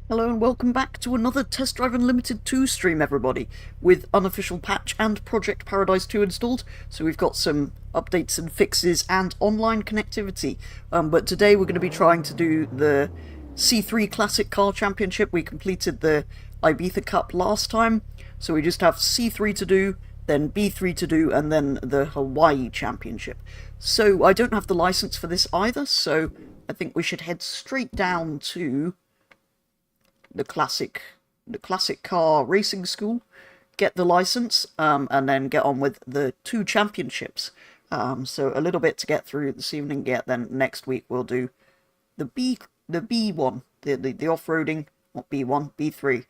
Hello and welcome back to another Test Drive Unlimited 2 stream, everybody, with unofficial patch and Project Paradise 2 installed, so we've got some updates and fixes and online connectivity. But today we're going to be trying to do the C3 Classic Car Championship. We completed the Ibiza Cup last time, so we just have C3 to do, then B3 to do, and then the Hawaii Championship. So I don't have the license for this either, so I think we should head straight down to the classic car racing school, get the license, and then get on with the 2 championships. So a little bit to get through this evening. Then next week we'll do the B1, the off-roading, not B1, B3.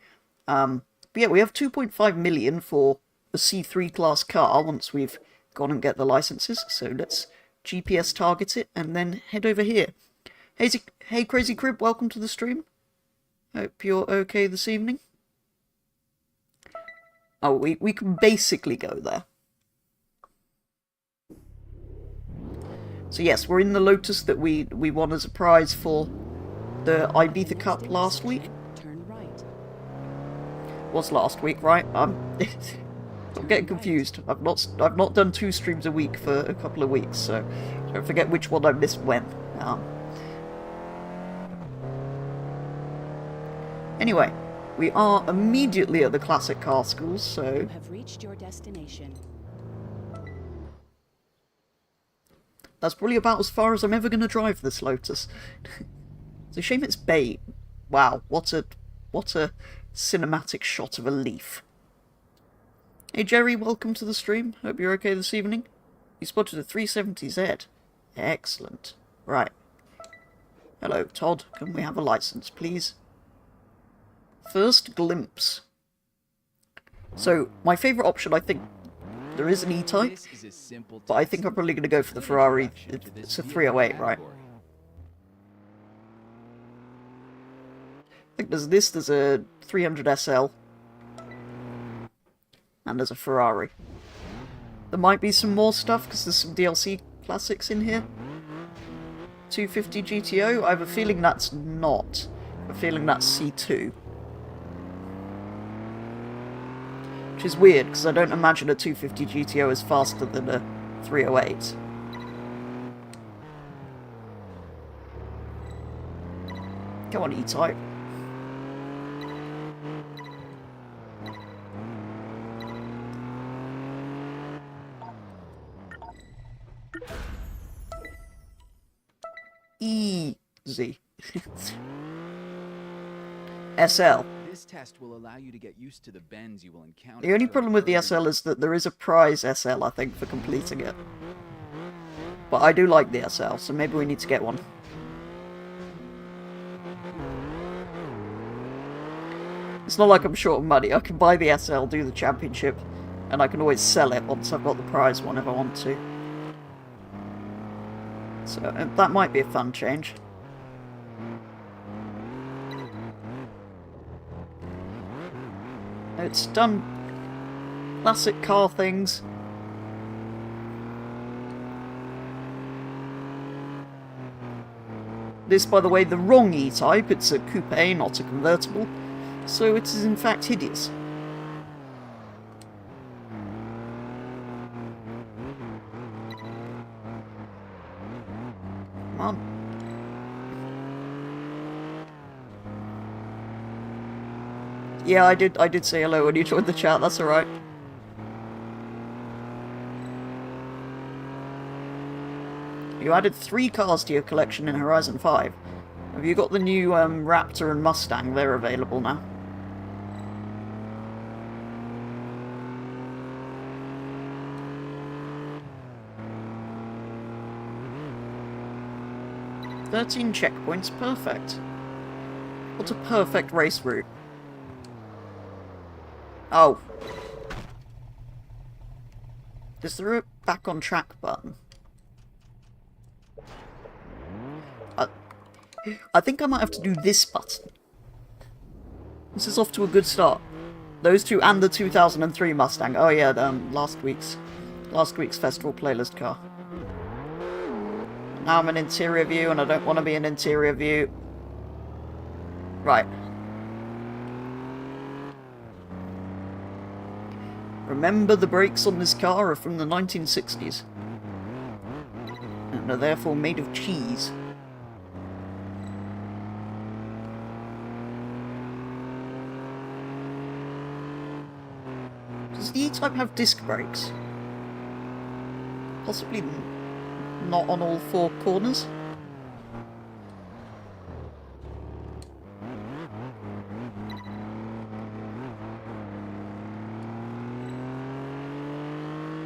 But yeah, we have 2.5 million for the C3 class car once we've gone and get the licenses. So let's GPS target it and then head over here. Hey Crazy Crib, welcome to the stream. Hope you're okay this evening. Oh, we can basically go there. So yes, we're in the Lotus that we won as a prize for the Ibiza Cup last week. Turn right. Was last week, right? I'm getting confused. I've not done 2 streams a week for a couple of weeks, so don't forget which one I missed when. Anyway, we are immediately at the classic car schools, so You have reached your destination. that's probably about as far as I'm ever going to drive this Lotus. It's a shame it's bay. Wow, what a cinematic shot of a leaf. Hey Jerry, welcome to the stream. Hope you're okay this evening. You spotted a 370Z. Excellent. Right. Hello, Todd. Can we have a license, please? First glimpse. So, my favourite option, I think, there is an E-Type, but I think I'm probably going to go for the Ferrari. It's a 308, right? I think there's a 300 SL, and there's a Ferrari. There might be some more stuff, because there's some DLC classics in here. 250 GTO, I have a feeling that's not. I have a feeling that's C2. Which is weird, because I don't imagine a 250 GTO is faster than a 308. Come on, E-Type. Easy. SL. This test will allow you to get used to the bends you will encounter. The only problem with the SL is that there is a prize SL, I think, for completing it. But I do like the SL, so maybe we need to get one. It's not like I'm short of money. I can buy the SL, do the championship, and I can always sell it once I've got the prize one if I want to. So that might be a fun change. It's done classic car things. This, by the way, the wrong E-Type. It's a coupe, not a convertible. So it is in fact hideous. Come on. Yeah, I did say hello when you joined the chat, that's alright. You added 3 cars to your collection in Horizon 5. Have you got the new Raptor and Mustang? They're available now. "13 checkpoints, perfect. What a perfect race route. Oh. Is there a back on track button? I think I might have to do this button. This is off to a good start. Those two and the 2003 Mustang. Oh yeah, last week's festival playlist car. Now I'm an interior view and I don't want to be an interior view. Right. Remember, the brakes on this car are from the 1960s. And are therefore made of cheese. Does the E-Type have disc brakes? Possibly not on all four corners.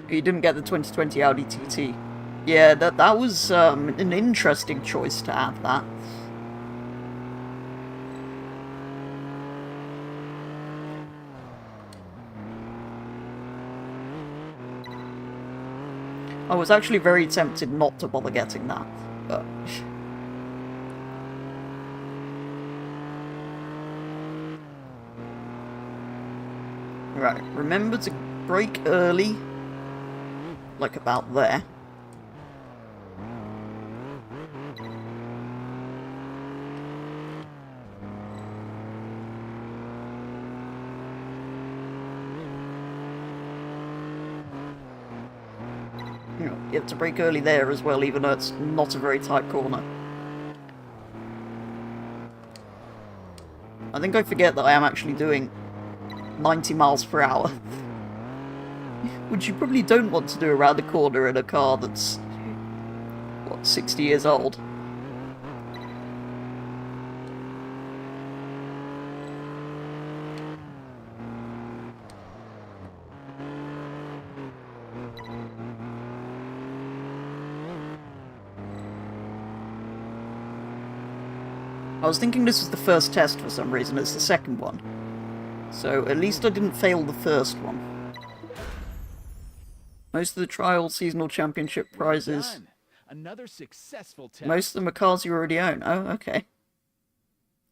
You didn't get the 2020 Audi TT. Yeah, that was an interesting choice to add that. I was actually very tempted not to bother getting that, but... Right, remember to brake early. Like about there. You have to brake early there as well, even though it's not a very tight corner. I think I forget that I am actually doing 90 miles per hour. Which you probably don't want to do around the corner in a car that's, what, 60 years old. I was thinking this was the first test for some reason, it's the second one. So at least I didn't fail the first one. Most of the trial seasonal championship prizes. Another successful test. Most of them are cars you already own. Oh, okay.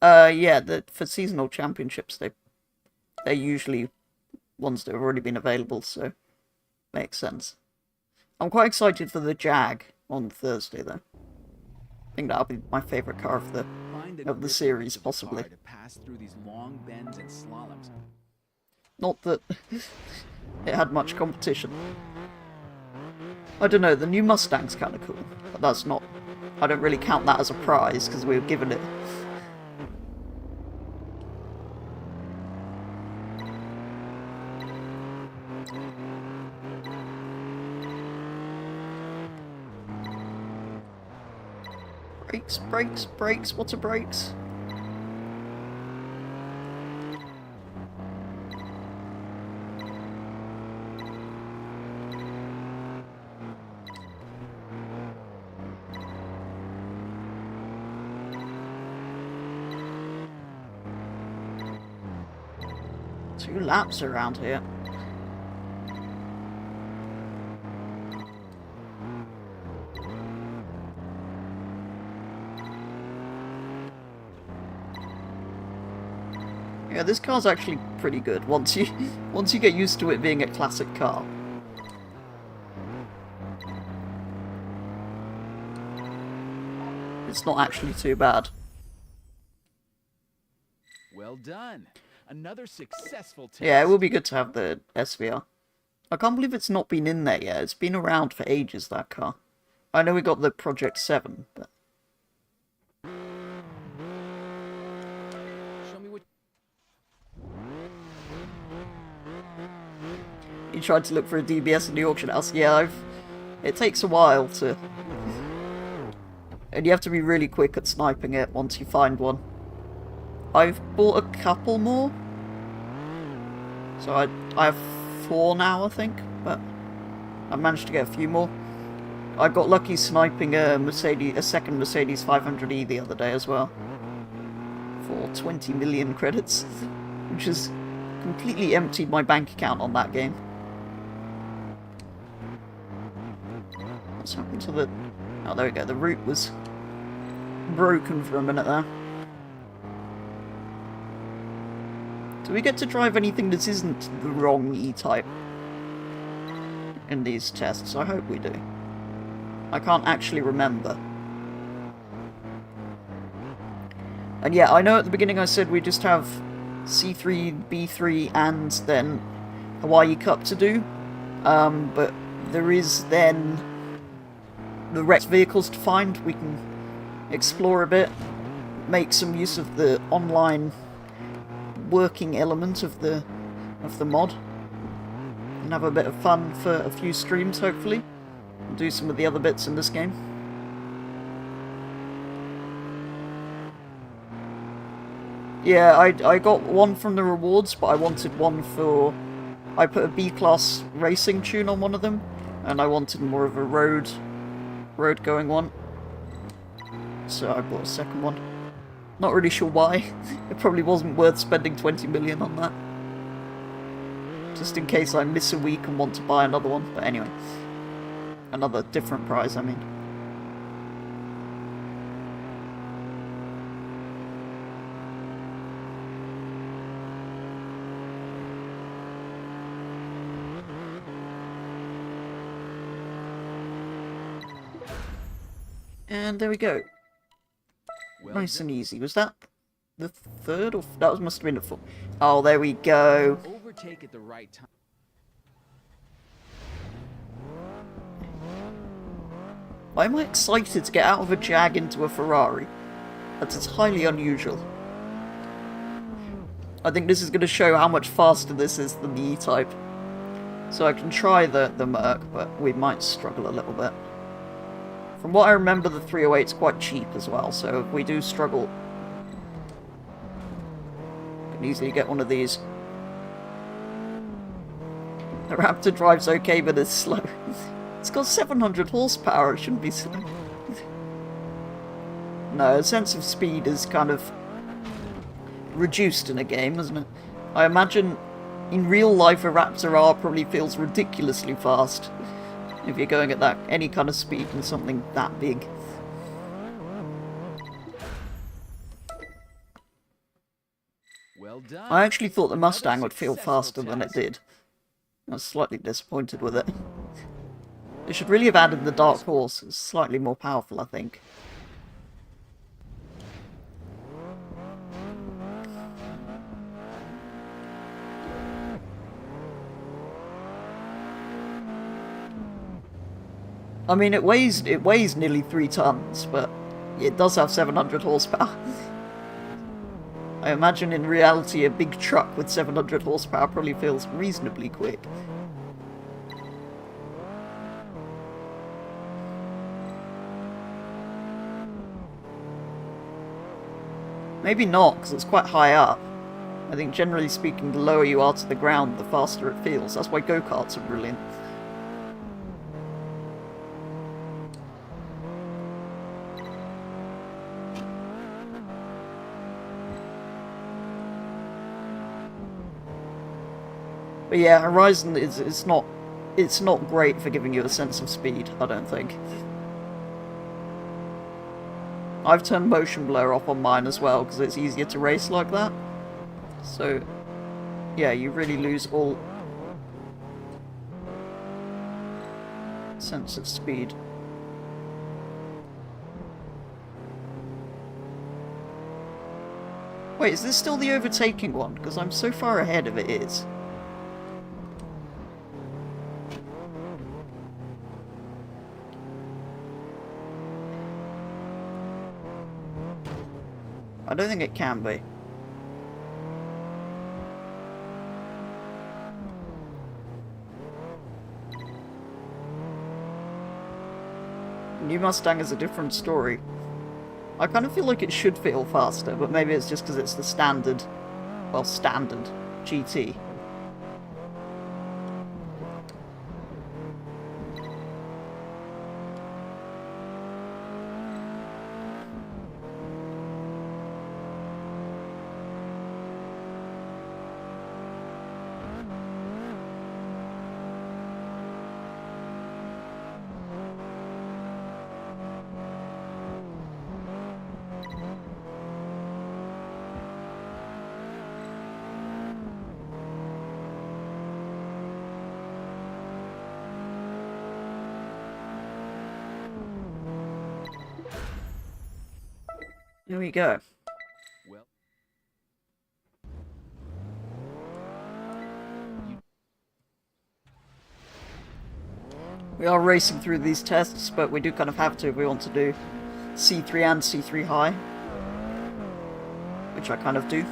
Yeah, for seasonal championships, they're usually ones that have already been available, so makes sense. I'm quite excited for the Jag on Thursday, though. I think that'll be my favourite car of the series, possibly. To pass through these long bends and slaloms. Not that it had much competition. I don't know, the new Mustang's kind of cool, but that's not... I don't really count that as a prize, because we were given it. Brakes, brakes, brakes, what are brakes? Two laps around here. Yeah, this car's actually pretty good once you get used to it being a classic car. It's not actually too bad. Well done. Another successful test. Yeah, it will be good to have the SVR. I can't believe it's not been in there yet. It's been around for ages, that car. I know we got the Pt.11, but... Show me what... You tried to look for a DBS in the auction house. Yeah, it takes a while to... And you have to be really quick at sniping it once you find one. I've bought a couple more. So I have 4 now, I think. But I managed to get a few more. I got lucky sniping a second Mercedes 500e the other day as well. For 20 million credits. Which has completely emptied my bank account on that game. What's happened to the... Oh, there we go. The route was broken for a minute there. Do we get to drive anything that isn't the wrong E-Type in these tests? I hope we do. I can't actually remember. And yeah, I know at the beginning I said we just have C3, B3, and then Hawaii Cup to do, but there is then the wrecked vehicles to find. We can explore a bit, make some use of the online working element of the mod, and have a bit of fun for a few streams, hopefully. And do some of the other bits in this game. Yeah, I got one from the rewards, but I wanted one for... I put a B-class racing tune on one of them, and I wanted more of a road-going one. So I bought a second one. Not really sure why. It probably wasn't worth spending 20 million on that. Just in case I miss a week and want to buy another one. But anyway. Another different prize, I mean. And there we go. Well Nice done. and easy. Was that the third or... That must have been the fourth. Oh, there we go. Overtake at the right time. Why am I excited to get out of a Jag into a Ferrari? That's highly unusual. I think this is going to show how much faster this is than the E-Type. So I can try the Merc, but we might struggle a little bit. From what I remember, the 308's quite cheap as well, so if we do struggle, we can easily get one of these. The Raptor drives okay, but it's slow. It's got 700 horsepower, it shouldn't be slow. No, a sense of speed is kind of reduced in a game, isn't it? I imagine in real life a Raptor R probably feels ridiculously fast if you're going at that any kind of speed in something that big. Well done. I actually thought the Mustang Another would feel successful faster than it test. did. I was slightly disappointed with it. They should really have added the Dark Horse. It's slightly more powerful, I think. I mean, it weighs nearly 3 tons, but it does have 700 horsepower. I imagine in reality a big truck with 700 horsepower probably feels reasonably quick. Maybe not, because it's quite high up. I think generally speaking, the lower you are to the ground, the faster it feels. That's why go-karts are brilliant. But yeah, Horizon it's not great for giving you a sense of speed, I don't think. I've turned motion blur off on mine as well, because it's easier to race like that. So, yeah, you really lose all sense of speed. Wait, is this still the overtaking one? Because I'm so far ahead if it is. I don't think it can be. New Mustang is a different story. I kind of feel like it should feel faster, but maybe it's just because it's the standard, well, standard GT. Here we go. Well, We are racing through these tests, but we do kind of have to if we want to do C3 and C3 high. Which I kind of do.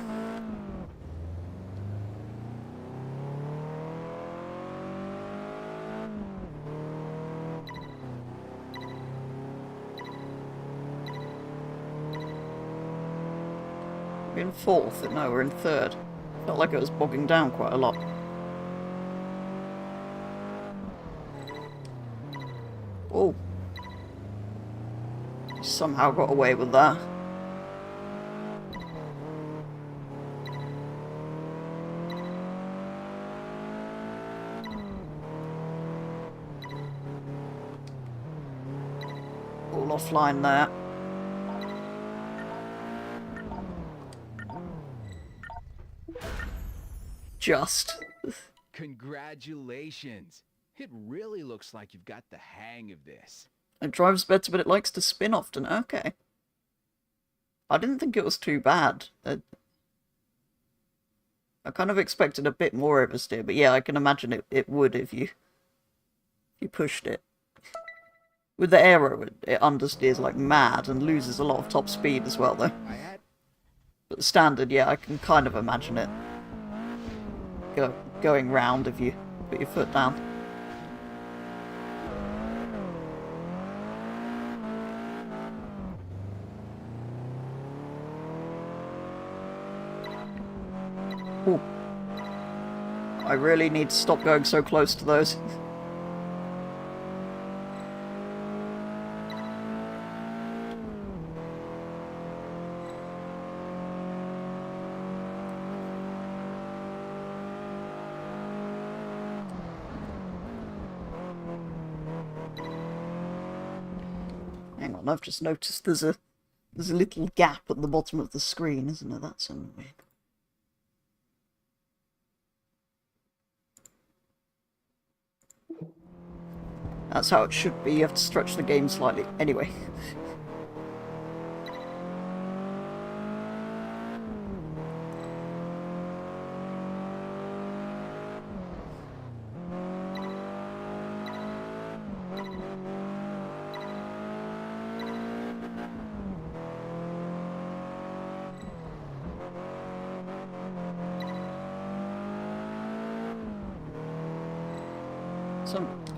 We're in 4th? No, we're in 3rd. Felt like it was bogging down quite a lot. Oh. Somehow got away with that. All offline there. Just. Congratulations. It really looks like you've got the hang of this. It drives better, but it likes to spin often. Okay. I didn't think it was too bad. I kind of expected a bit more oversteer, but yeah, I can imagine it would if you pushed it. With the aero, it understeers like mad and loses a lot of top speed as well, though. But the standard, yeah, I can kind of imagine it going round if you put your foot down. Ooh. I really need to stop going so close to those. Hang on, I've just noticed there's a little gap at the bottom of the screen, isn't there? That's annoying. That's how it should be. You have to stretch the game slightly. Anyway.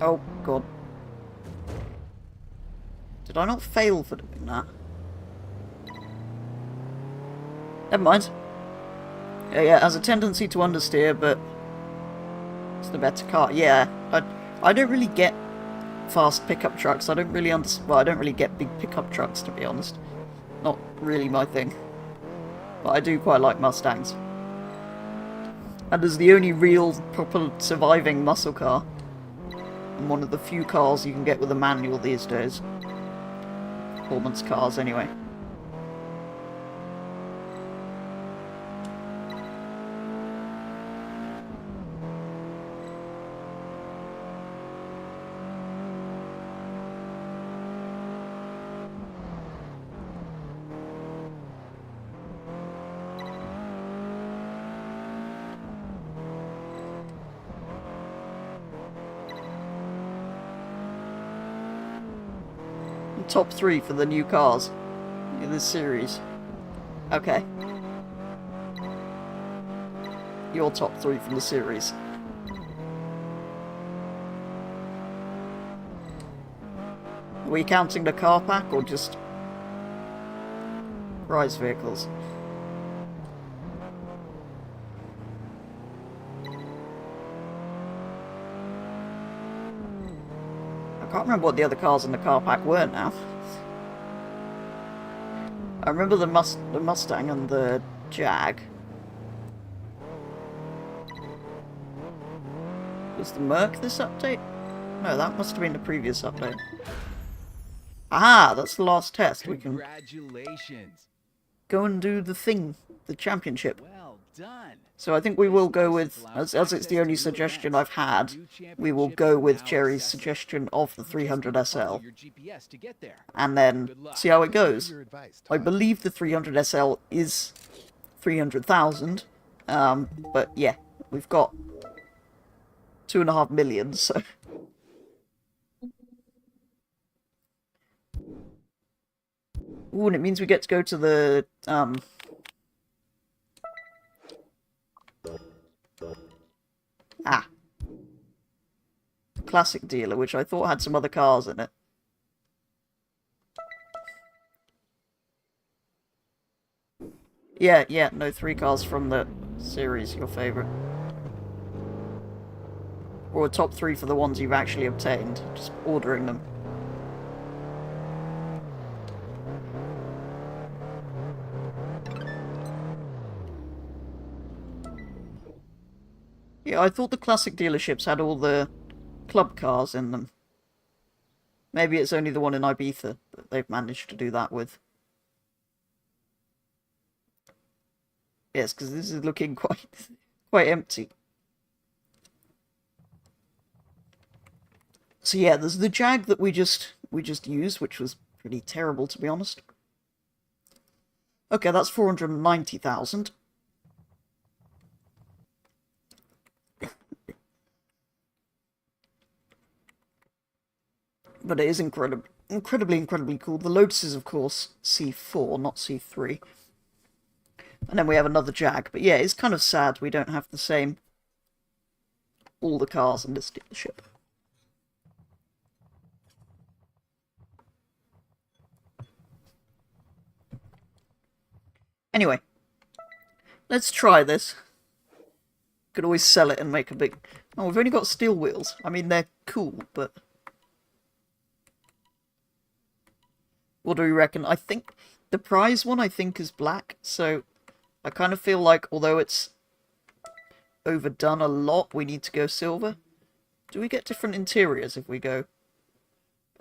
Oh, God. Did I not fail for doing that? Never mind. Yeah, it has a tendency to understeer, but it's the better car. Yeah, I don't really get fast pickup trucks. I don't really well, I don't really get big pickup trucks, to be honest. Not really my thing. But I do quite like Mustangs. And as the only real, proper surviving muscle car, and one of the few cars you can get with a manual these days. Performance cars, anyway. Top 3 for the new cars in this series. Okay. Your top 3 from the series. Are we counting the car pack or just prize vehicles? I can't remember what the other cars in the car pack were now. I remember the Mustang and the Jag. Was the Merc this update? No, that must have been the previous update. Aha, that's the last test. We can go and do the thing, the championship. Well done. So I think we will go with, as it's the only suggestion I've had, we will go with Jerry's suggestion of the 300 SL. And then see how it goes. I believe the 300 SL is 300,000. But yeah, we've got 2.5 million, so Ooh, and it means we get to go to the, classic dealer, which I thought had some other cars in it. Yeah, no, 3 cars from the series, your favourite. Or a top 3 for the ones you've actually obtained, just ordering them. Yeah, I thought the classic dealerships had all the club cars in them. Maybe it's only the one in Ibiza that they've managed to do that with. Yes, because this is looking quite empty. So yeah, there's the Jag that we just used, which was pretty terrible to be honest. Okay, that's 490,000. But it is incredibly cool. The Lotus is, of course, C4, not C3. And then we have another Jag. But yeah, it's kind of sad we don't have the same... all the cars in this dealership. Anyway, let's try this. Could always sell it and make a big... Oh, we've only got steel wheels. I mean, they're cool, but... What do we reckon? I think the prize one, I think, is black, so I kind of feel like, although it's overdone a lot, we need to go silver. Do we get different interiors if we go...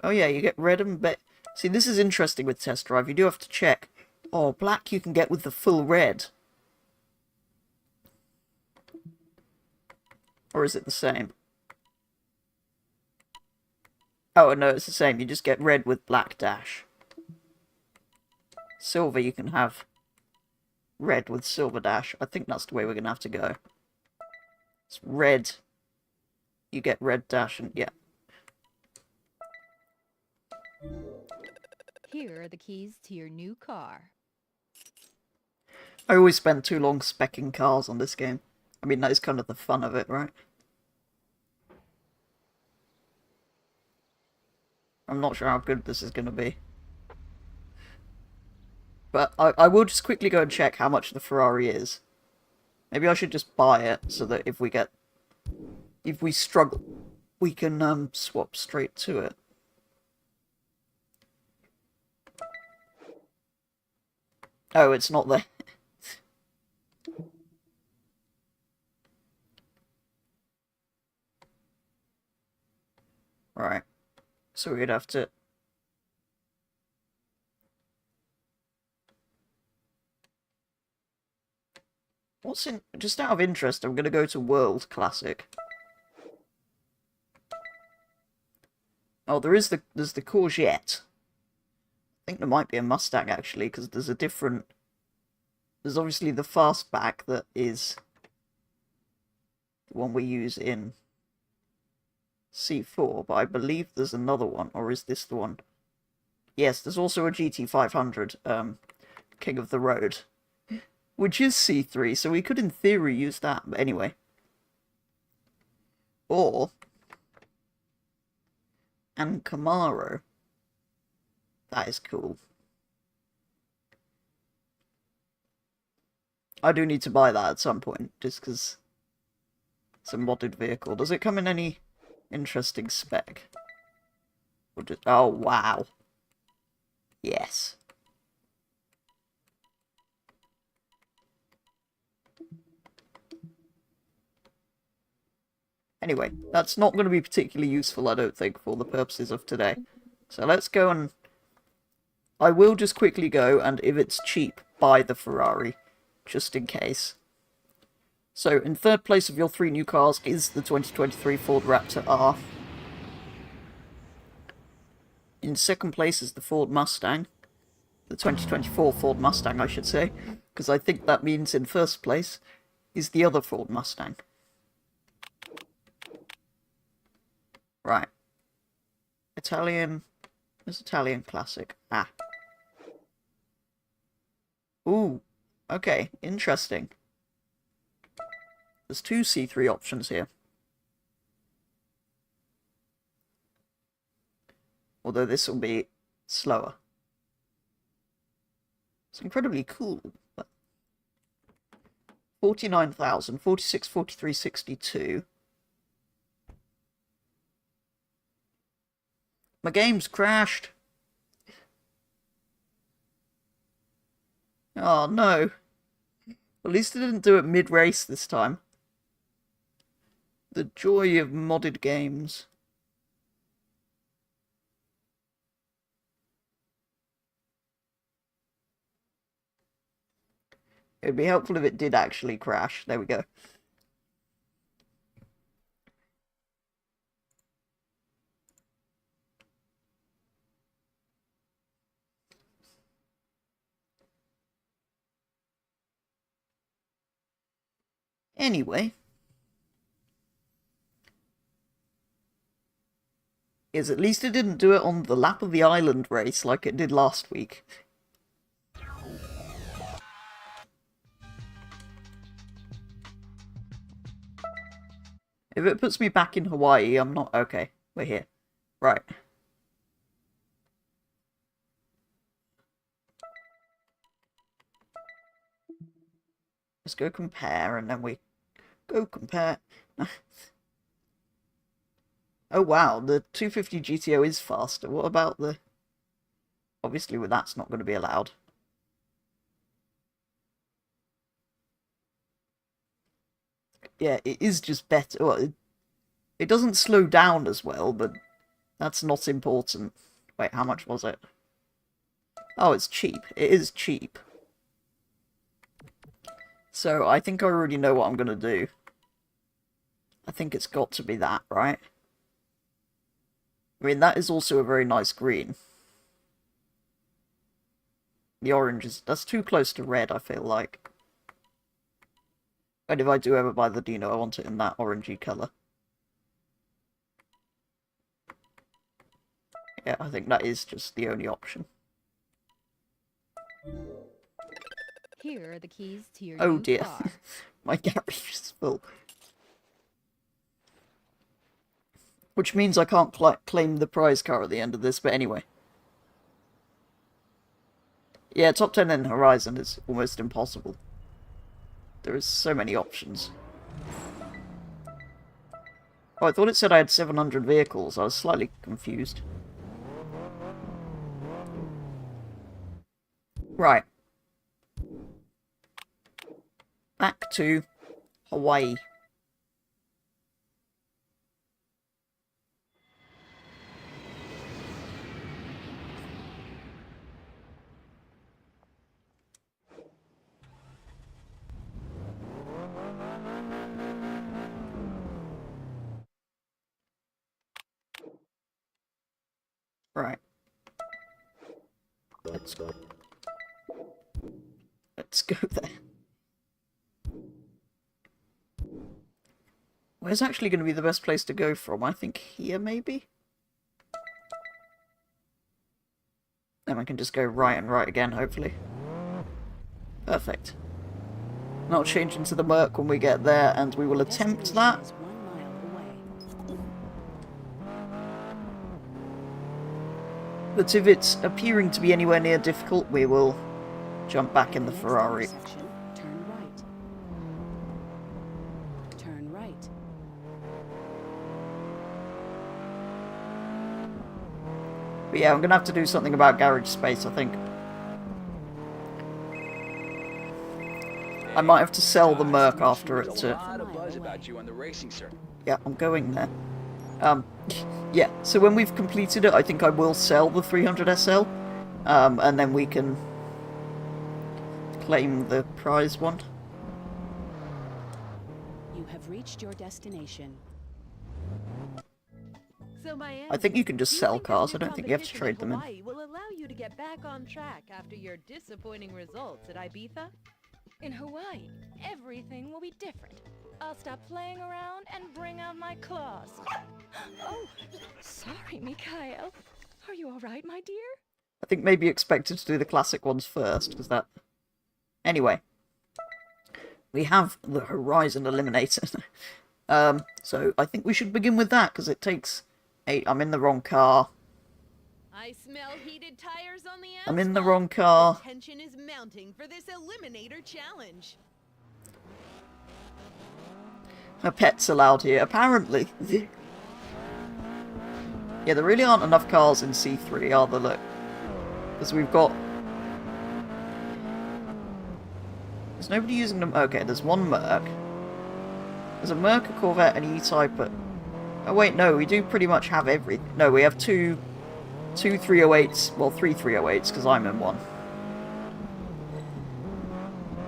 Oh yeah, you get red and... See, this is interesting with test drive. You do have to check. Oh, black you can get with the full red. Or is it the same? Oh, no, it's the same. You just get red with black dash. Silver, you can have red with silver dash. I think that's the way we're going to have to go. It's red. You get red dash and... yeah. Here are the keys to your new car. I always spend too long speccing cars on this game. I mean, that is kind of the fun of it, right? I'm not sure how good this is going to be. But I will just quickly go and check how much the Ferrari is. Maybe I should just buy it, so that if we struggle, we can swap straight to it. Oh, it's not there. Right. So we'd have to... What's in... Just out of interest, I'm going to go to World Classic. Oh, there's the Courgette. I think there might be a Mustang, actually, because there's a different... There's obviously the fastback that is the one we use in C4, but I believe there's another one, or is this the one? Yes, there's also a GT500, King of the Road, which is C3, so we could in theory use that, but anyway. Or... and Camaro. That is cool. I do need to buy that at some point, just because it's a modded vehicle. Does it come in any interesting spec? Or just... oh, wow. Yes. Anyway, that's not going to be particularly useful, I don't think, for the purposes of today. So let's go and... I will just quickly go, and if it's cheap, buy the Ferrari, just in case. So, in third place of your 3 new cars is the 2023 Ford Raptor R. In second place is the Ford Mustang. The 2024 Ford Mustang, I should say, because I think that means in first place is the other Ford Mustang. Right. Italian... There's Italian Classic. Ah. Ooh, okay, interesting. There's two C3 options here. Although this will be slower. It's incredibly cool. But 49,000, 46, 43, 62. My game's crashed. Oh no. At least it didn't do it mid-race this time. The joy of modded games. It'd be helpful if it did actually crash. There we go. Anyway. Is at least it didn't do it on the lap of the island race like it did last week. If it puts me back in Hawaii, I'm not... Okay, we're here. Right. Let's go compare, and then we go compare. Oh wow, the 250 GTO is faster. What about the... Obviously, well, that's not going to be allowed. Yeah, it is just better. Well, it doesn't slow down as well, but that's not important. Wait, how much was it? Oh, it's cheap. It is cheap. So, I think I already know what I'm going to do. I think it's got to be that, right? I mean, that is also a very nice green. The orange is... That's too close to red, I feel like. And if I do ever buy the Dino, I want it in that orangey colour. Yeah, I think that is just the only option. Here are the keys to your Oh new dear. car. My garage is full. Which means I can't claim the prize car at the end of this, but anyway. Yeah, top 10 in Horizon is almost impossible. There is so many options. Oh, I thought it said I had 700 vehicles. I was slightly confused. Right. Back to Hawaii. Right. Let's go. Let's go there. Where's actually going to be the best place to go from? I think here, maybe? Then I can just go right and right again, hopefully. Perfect. Not change into the Merc when we get there, and we will attempt that. Is 1 mile away. But if it's appearing to be anywhere near difficult, we will jump back in the Next Ferrari. intersection, turn right. Turn right. But yeah, I'm going to have to do something about garage space, I think. I might have to sell the Merc after it There's a to... lot of buzz about you on the racing circuit. Yeah, I'm going there. Yeah, so when we've completed it, I think I will sell the 300 SL. And then we can claim the prize one. You have reached your destination. So Miami, I think you can just do you sell think this cars. I new don't think you have to competition trade them in. Hawaii will allow you to get back on track after your disappointing results at Ibiza? In Hawaii, everything will be different. I'll stop playing around and bring out my claws. Oh, sorry, Mikhail. Are you all right, my dear? I think maybe expected to do the classic ones first, because that Anyway, we have the Horizon Eliminator. So I think we should begin with that, because it takes 8... I'm in the wrong car. I smell heated tires on the asphalt. I'm in the wrong car. The tension is mounting for this Eliminator challenge. Her pet's allowed here, apparently. Yeah, there really aren't enough cars in C3, are there, look? Because we've got... There's nobody using them. Okay, there's one Merc. There's a Merc, a Corvette, an E-Type, but... Oh wait, no, we do pretty much have everything. No, we have two 308s. Well, three 308s, because I'm in one.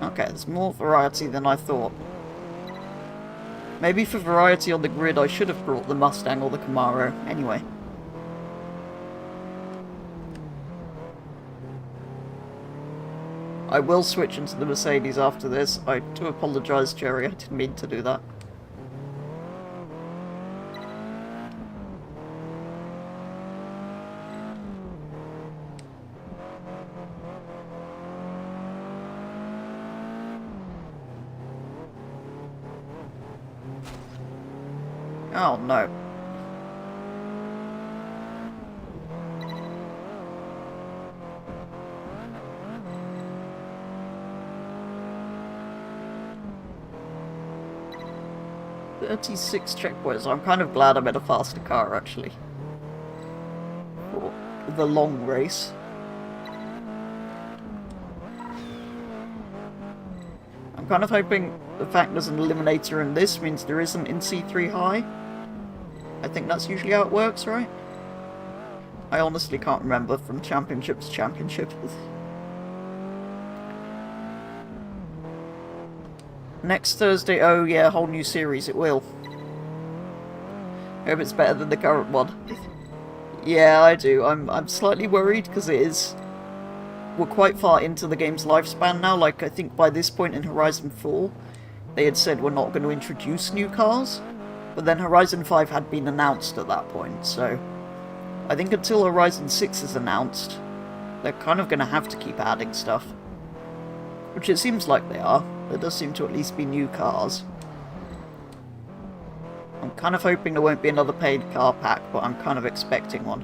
Okay, there's more variety than I thought. Maybe for variety on the grid I should have brought the Mustang or the Camaro. Anyway. I will switch into the Mercedes after this. I do apologise, Jerry. I didn't mean to do that. Oh no. "36 checkpoints. I'm kind of glad I'm in a faster car, actually. For the long race. I'm kind of hoping the fact there's an Eliminator in this means there isn't in C3 High. I think that's usually how it works, right? I honestly can't remember from championship to championship. Next Thursday, oh yeah, whole new series, it will. Hope it's better than the current one. Yeah, I do. I'm slightly worried, because it is... We're quite far into the game's lifespan now. Like, I think by this point in Horizon 4, they had said we're not going to introduce new cars. But then Horizon 5 had been announced at that point, so... I think until Horizon 6 is announced, they're kind of going to have to keep adding stuff. Which it seems like they are. There does seem to at least be new cars. I'm kind of hoping there won't be another paid car pack, but I'm kind of expecting one.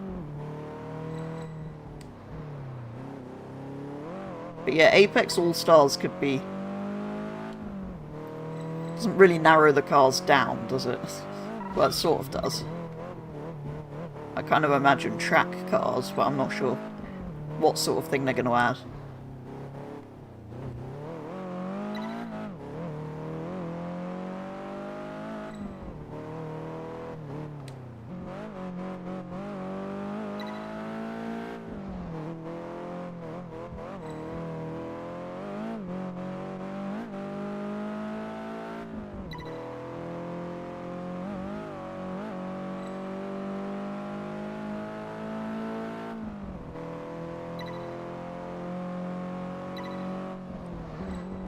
But yeah, Apex All-Stars could be... Doesn't really narrow the cars down, does it? Well, it sort of does. I kind of imagine track cars, but I'm not sure what sort of thing they're going to add.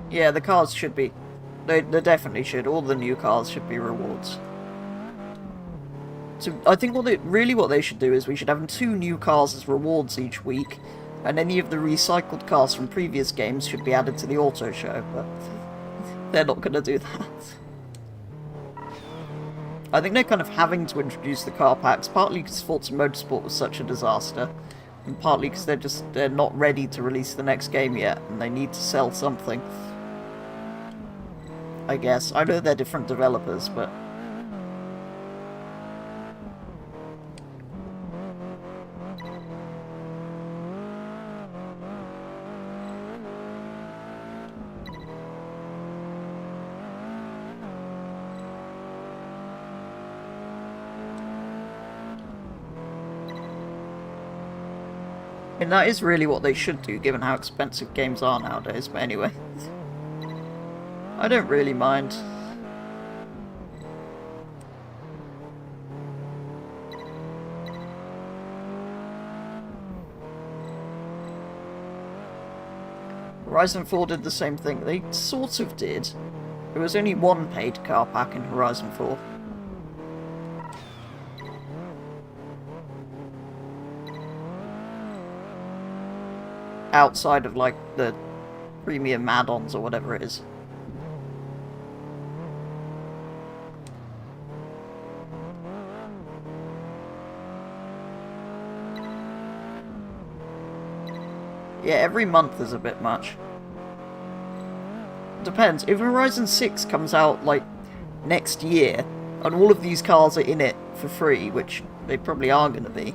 Yeah, the cars should be... They definitely should. All the new cars should be rewards. So I think what they should do is we should have 2 new cars as rewards each week, and any of the recycled cars from previous games should be added to the auto show, but they're not going to do that. I think they're kind of having to introduce the car packs, partly because Forza Motorsport was such a disaster, and partly because they're not ready to release the next game yet, and they need to sell something. I guess. I know they're different developers, but... And that is really what they should do, given how expensive games are nowadays, but anyway. I don't really mind. Horizon 4 did the same thing. They sort of did. There was only one paid car pack in Horizon 4. Outside of, like, the premium add-ons or whatever it is. Yeah, every month is a bit much. Depends. If Horizon 6 comes out, like, next year, and all of these cars are in it for free, which they probably are going to be,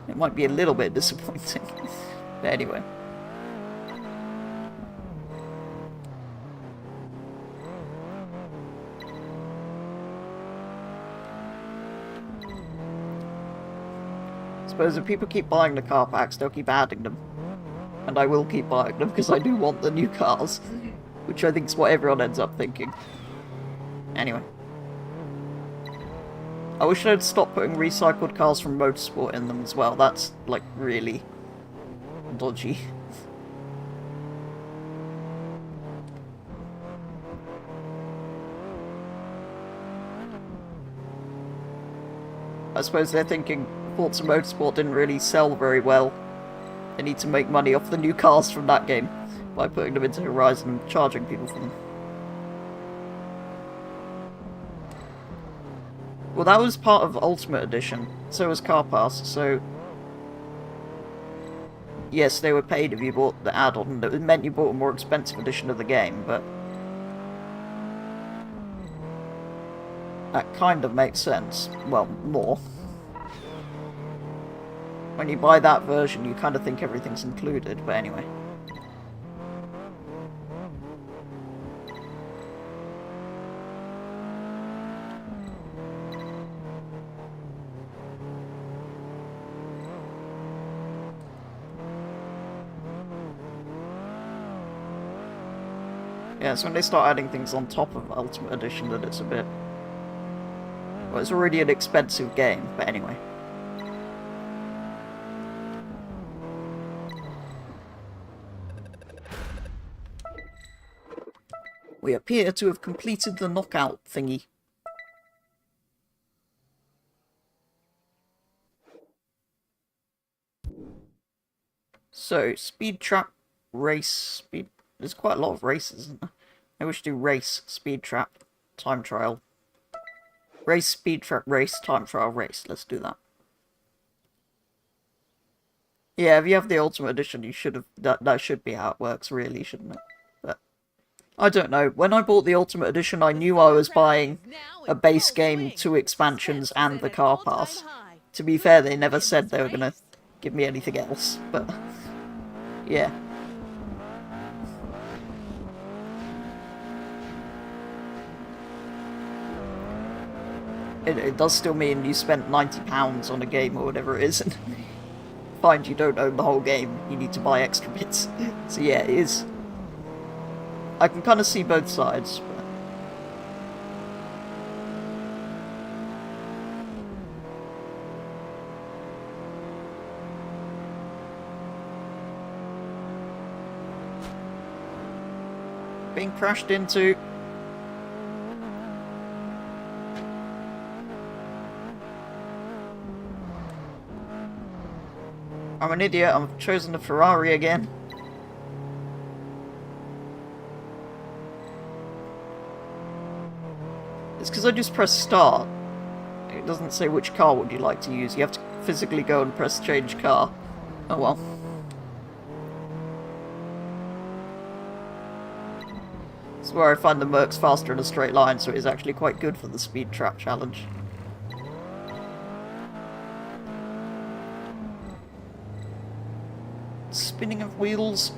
it might be a little bit disappointing. But anyway. I suppose if people keep buying the car packs, they'll keep adding them. And I will keep buying them, because I do want the new cars. Which I think is what everyone ends up thinking. Anyway. I wish I'd stop putting recycled cars from Motorsport in them as well. That's, like, really dodgy. I suppose they're thinking Forza Motorsport didn't really sell very well. They need to make money off the new cars from that game by putting them into Horizon and charging people for them. Well, that was part of Ultimate Edition. So was Car Pass, so... Yes, they were paid if you bought the add-on. It meant you bought a more expensive edition of the game, but... that kind of makes sense. Well, more. When you buy that version, you kind of think everything's included, but anyway. Yeah, it's when they start adding things on top of Ultimate Edition that it's a bit... well, it's already an expensive game, but anyway. We appear to have completed the knockout thingy. So, speed trap, race, speed... there's quite a lot of races, isn't there? I wish to do race, speed trap, time trial. Race, speed trap, race, time trial, race. Let's do that. Yeah, if you have the Ultimate Edition, you should have... that should be how it works, really, shouldn't it? But... I don't know. When I bought the Ultimate Edition, I knew I was buying a base game, 2 expansions, and the car pass. To be fair, they never said they were going to give me anything else, but... yeah. It does still mean you spent £90 on a game or whatever it is, and find you don't own the whole game, you need to buy extra bits. So yeah, it is... I can kind of see both sides, but... being crashed into... I'm an idiot, I've chosen the Ferrari again. It's because I just press start. It doesn't say which car would you like to use. You have to physically go and press change car. Oh well. This is where I find the Merc's faster in a straight line, so it is actually quite good for the speed trap challenge. Spinning of wheels.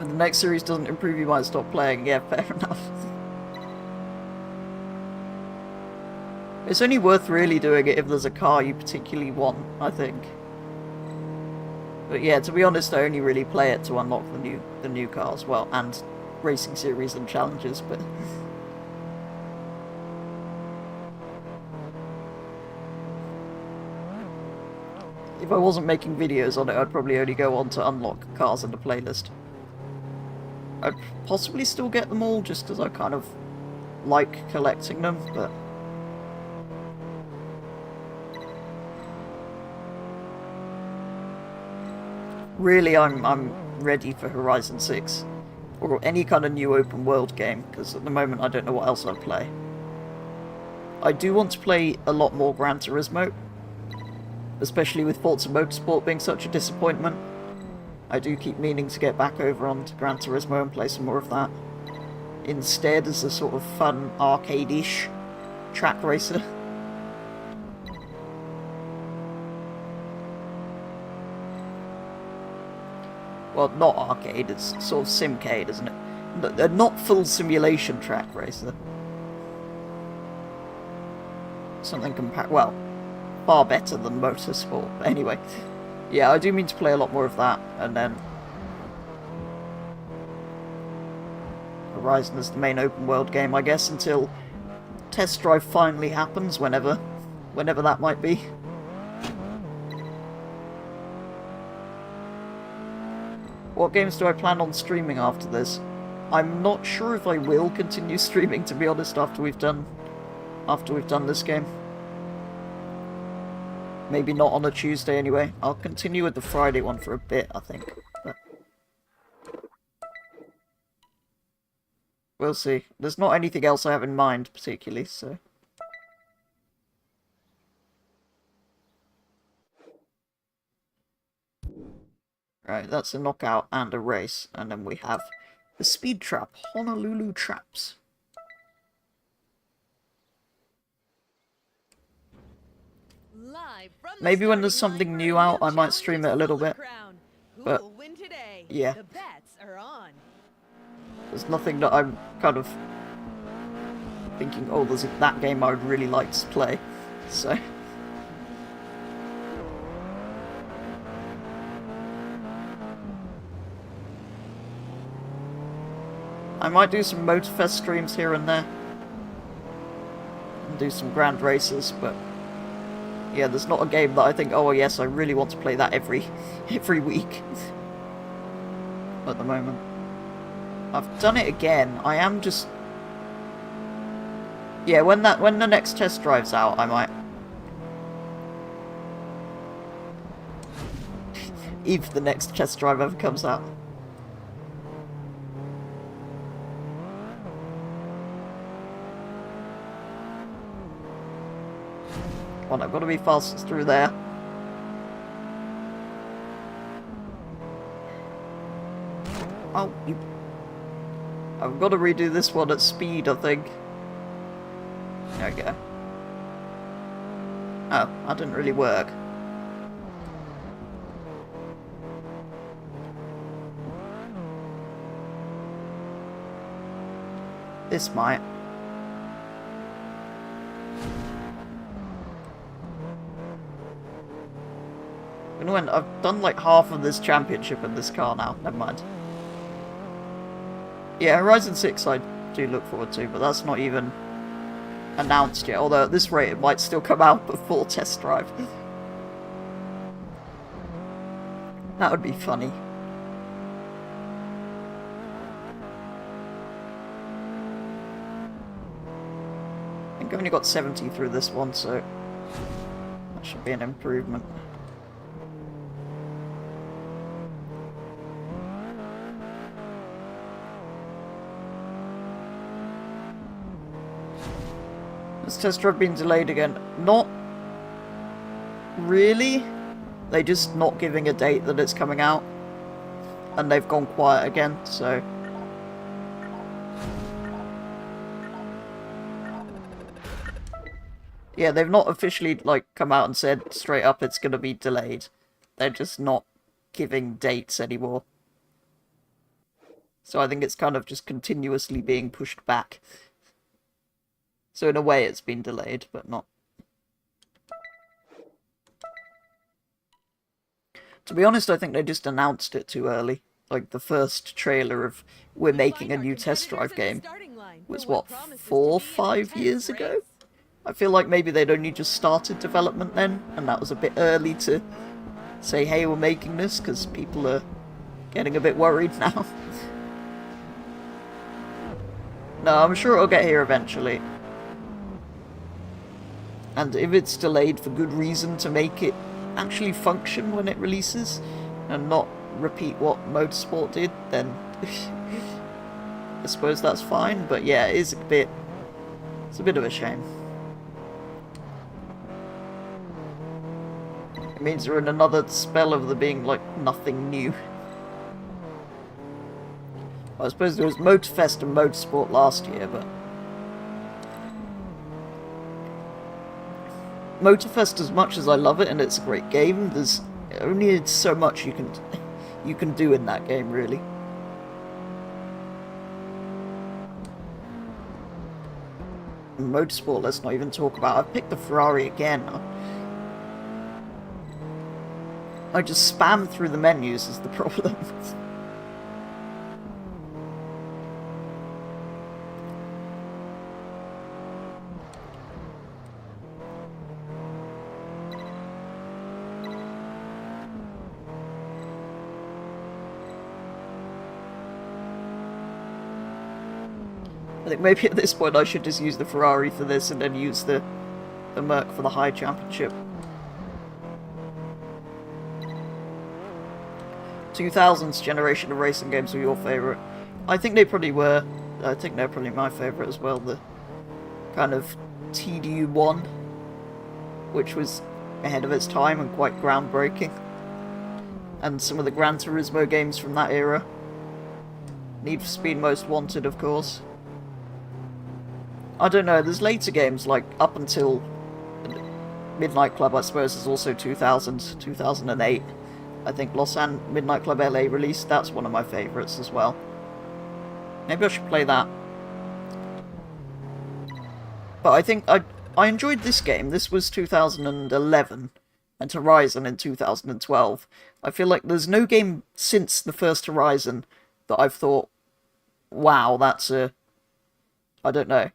If the next series doesn't improve, you might stop playing. Yeah, fair enough. It's only worth really doing it if there's a car you particularly want, I think. But yeah, to be honest, I only really play it to unlock the new cars, well, and racing series and challenges, but if I wasn't making videos on it, I'd probably only go on to unlock cars in the playlist. I'd possibly still get them all, just as I kind of like collecting them, but really, I'm ready for Horizon 6, or any kind of new open world game, because at the moment I don't know what else I'd play. I do want to play a lot more Gran Turismo, especially with Forza Motorsport being such a disappointment. I do keep meaning to get back over onto Gran Turismo and play some more of that, instead as a sort of fun, arcade-ish track racer. Well, not arcade, it's sort of simcade, isn't it? They're not full simulation track racer. Something well, far better than Motorsport. But anyway, yeah, I do mean to play a lot more of that, and then Horizon is the main open world game, I guess, until Test Drive finally happens, whenever that might be. What games do I plan on streaming after this? I'm not sure if I will continue streaming, to be honest, after we've done this game. Maybe not on a Tuesday anyway. I'll continue with the Friday one for a bit, I think. But we'll see. There's not anything else I have in mind, particularly, so... Right, that's a knockout and a race. And then we have the Speed Trap, Honolulu Traps. Maybe when there's something new out, I might stream it a little bit. But, yeah. There's nothing that I'm kind of thinking, oh, there's that game I would really like to play. So... I might do some Motorfest streams here and there. And do some grand races, but... yeah, there's not a game that I think, oh yes, I really want to play that every week. At the moment. I've done it again. I am just... yeah, when the next test drive's out, I might... if the next test drive ever comes out. I've got to be fastest through there. Oh, you... I've got to redo this one at speed, I think. There we go. Oh, that didn't really work. This might. I've done like half of this championship in this car now, never mind. Yeah, Horizon 6 I do look forward to, but that's not even announced yet, although at this rate it might still come out before test drive. That would be funny. I think I've only got 70 through this one, so that should be an improvement. Has test drive been delayed again? Not really. They're just not giving a date that it's coming out. And they've gone quiet again, so... yeah, they've not officially, like, come out and said straight up it's gonna be delayed. They're just not giving dates anymore. So I think it's kind of just continuously being pushed back. So in a way it's been delayed, but not. To be honest, I think they just announced it too early. Like, the first trailer of we're making a new test drive game was, what, 4 or 5 years ago? I feel like maybe they'd only just started development then, and that was a bit early to say, hey, we're making this, because people are getting a bit worried now. No, I'm sure it'll get here eventually. And if it's delayed for good reason to make it actually function when it releases, and not repeat what Motorsport did, then I suppose that's fine. But yeah, it's a bit of a shame. It means we're in another spell of there being, like, nothing new. I suppose there was Motorfest and Motorsport last year, but Motorfest, as much as I love it and it's a great game, there's only so much you can do in that game, really. And Motorsport, let's not even talk about. I've picked the Ferrari again. I just spam through the menus is the problem. I think maybe at this point I should just use the Ferrari for this and then use the Merc for the High Championship. 2000's generation of racing games were your favourite? I think they probably were. I think they're probably my favourite as well. The kind of TDU 1, which was ahead of its time and quite groundbreaking. And some of the Gran Turismo games from that era. Need for Speed Most Wanted, of course. I don't know, there's later games, like up until Midnight Club, I suppose, is also 2000, 2008. I think Midnight Club LA released, that's one of my favourites as well. Maybe I should play that. But I think I enjoyed this game. This was 2011, and Horizon in 2012. I feel like there's no game since the first Horizon that I've thought, wow, that's a... I don't know.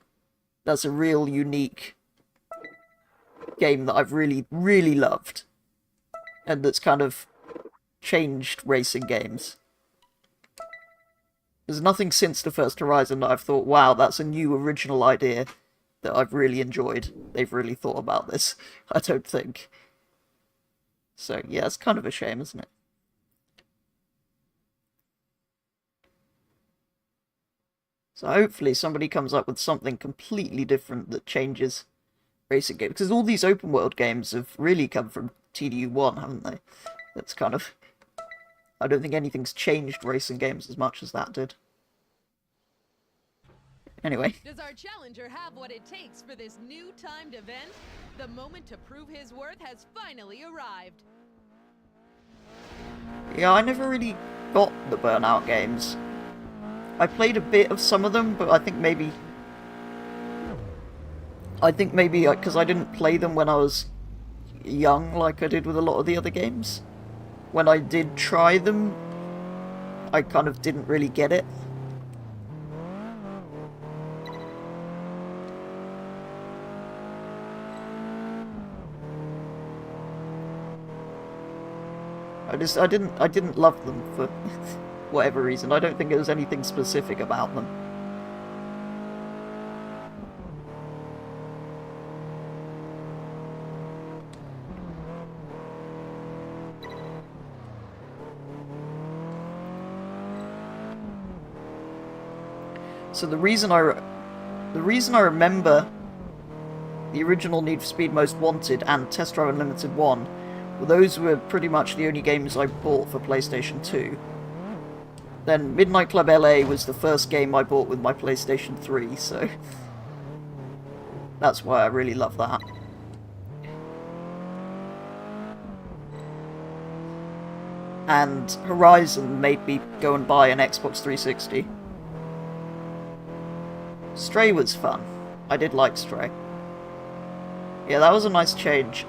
That's a real unique game that I've really, really loved. And that's kind of changed racing games. There's nothing since the first Horizon that I've thought, wow, that's a new original idea that I've really enjoyed. They've really thought about this, I don't think. So, yeah, it's kind of a shame, isn't it? So hopefully somebody comes up with something completely different that changes racing games. Because all these open world games have really come from TDU 1, haven't they? That's kind of... I don't think anything's changed racing games as much as that did. Anyway. Does our challenger have what it takes for this new timed event? The moment to prove his worth has finally arrived. Yeah, I never really got the Burnout games. I played a bit of some of them, but I think maybe because I didn't play them when I was young like I did with a lot of the other games. When I did try them, I kind of didn't really get it. I didn't love them for whatever reason. I don't think it was anything specific about them. So the reason I remember the original Need for Speed Most Wanted and Test Drive Unlimited 1, well, those were pretty much the only games I bought for PlayStation 2. Then Midnight Club LA was the first game I bought with my PlayStation 3, so that's why I really love that. and Horizon made me go and buy an Xbox 360. Stray was fun. I did like Stray. Yeah, that was a nice change.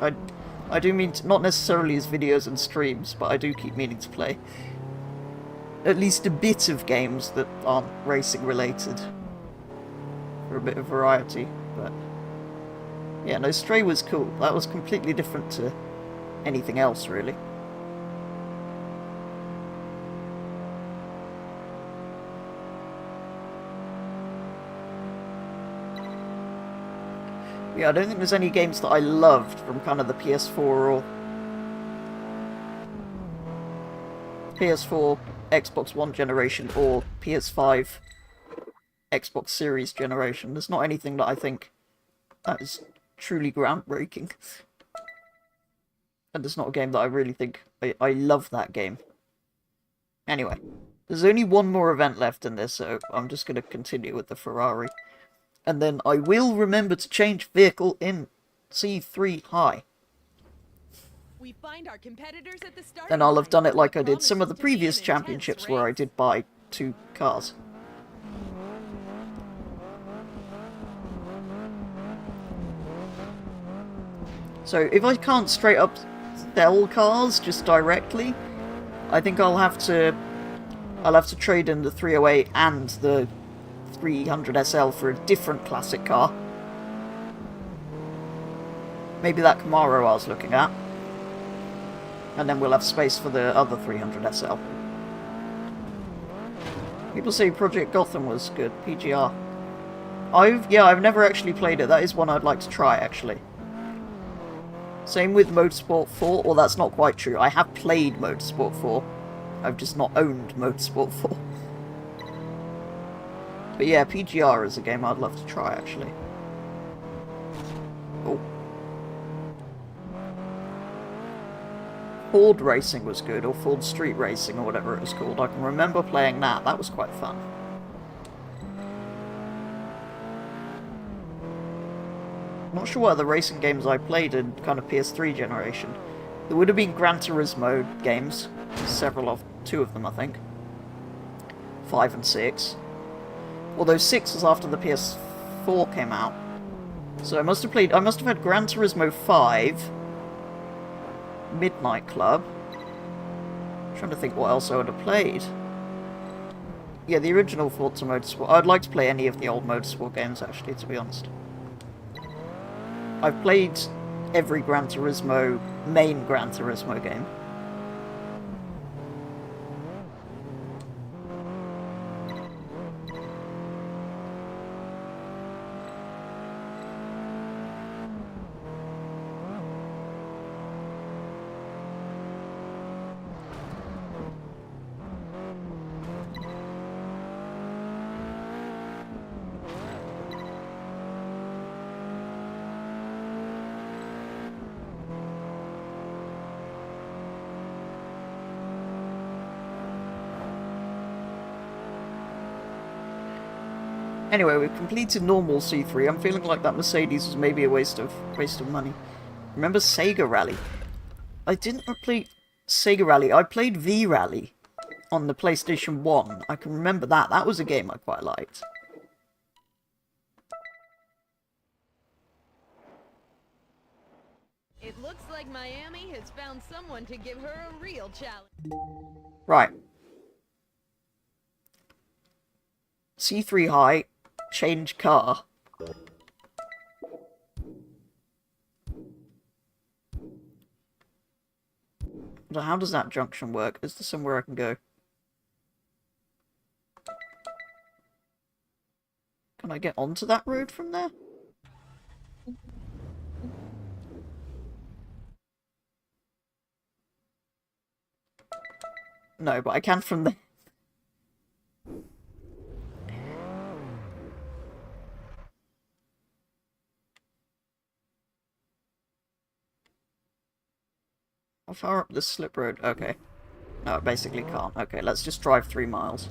I do mean to, not necessarily as videos and streams, but I do keep meaning to play at least a bit of games that aren't racing related for a bit of variety. But yeah, no, Stray was cool. That was completely different to anything else, really. Yeah, I don't think there's any games that I loved from kind of the PS4 or Xbox One generation or PS5 Xbox Series generation. There's not anything that I think that is truly groundbreaking. And it's not a game that I really think I love that game. Anyway, there's only one more event left in this, so I'm just going to continue with the Ferrari. And then I will remember to change vehicle in C3 High. We find our competitors at the start. Then I'll have done it like I did some of the previous championships where I did buy 2 cars. So if I can't straight up sell cars just directly, I think I'll have to trade in the 308 and the 300 SL for a different classic car. Maybe that Camaro I was looking at. And then we'll have space for the other 300 SL. People say Project Gotham was good, PGR. I've never actually played it. That is one I'd like to try, actually. Same with Motorsport 4. Well, that's not quite true. I have played Motorsport 4. I've just not owned Motorsport 4. But yeah, PGR is a game I'd love to try, actually. Oh. Ford Racing was good, or Ford Street Racing, or whatever it was called. I can remember playing that. That was quite fun. I'm not sure what other racing games I played in kind of PS3 generation. There would have been Gran Turismo games. Two of them, I think. 5 and 6. Although 6 was after the PS4 came out. So I must have had Gran Turismo 5, Midnight Club. I'm trying to think what else I would have played. Yeah, the original Forza Motorsport. I'd like to play any of the old Motorsport games, actually, to be honest. I've played every main Gran Turismo game. Anyway, we've completed normal C3. I'm feeling like that Mercedes was maybe a waste of money. Remember Sega Rally? I didn't play Sega Rally. I played V-Rally on the PlayStation 1. I can remember that. That was a game I quite liked. It looks like Miami has found someone to give her a real challenge. Right. C3 High. Change car. So how does that junction work? Is there somewhere I can go? Can I get onto that road from there? No, but I can from there. How far up this slip road? Okay. No, I basically can't. Okay, let's just drive 3 miles.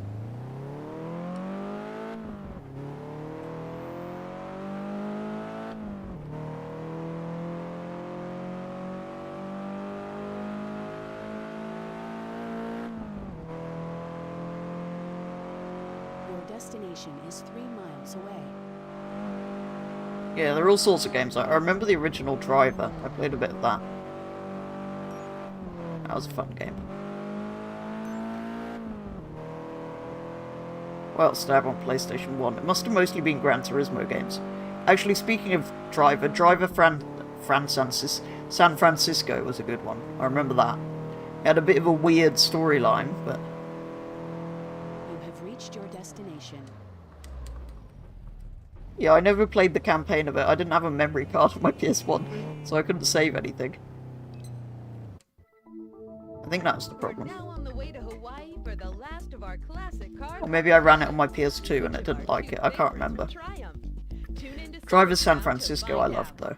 destination is 3 miles away. Yeah, there are all sorts of games. I remember the original Driver. I played a bit of that. That was a fun game. What else did I have on PlayStation 1? It must have mostly been Gran Turismo games. Actually, speaking of Driver, San Francisco was a good one. I remember that. It had a bit of a weird storyline, but... You have reached your destination. Yeah, I never played the campaign of it. I didn't have a memory card on my PS1, so I couldn't save anything. I think that was the problem. We're now on the way to Hawaii for the last of our classic cars. Or maybe I ran it on my PS2 and it didn't like it. I can't remember. Driver San Francisco I loved, though.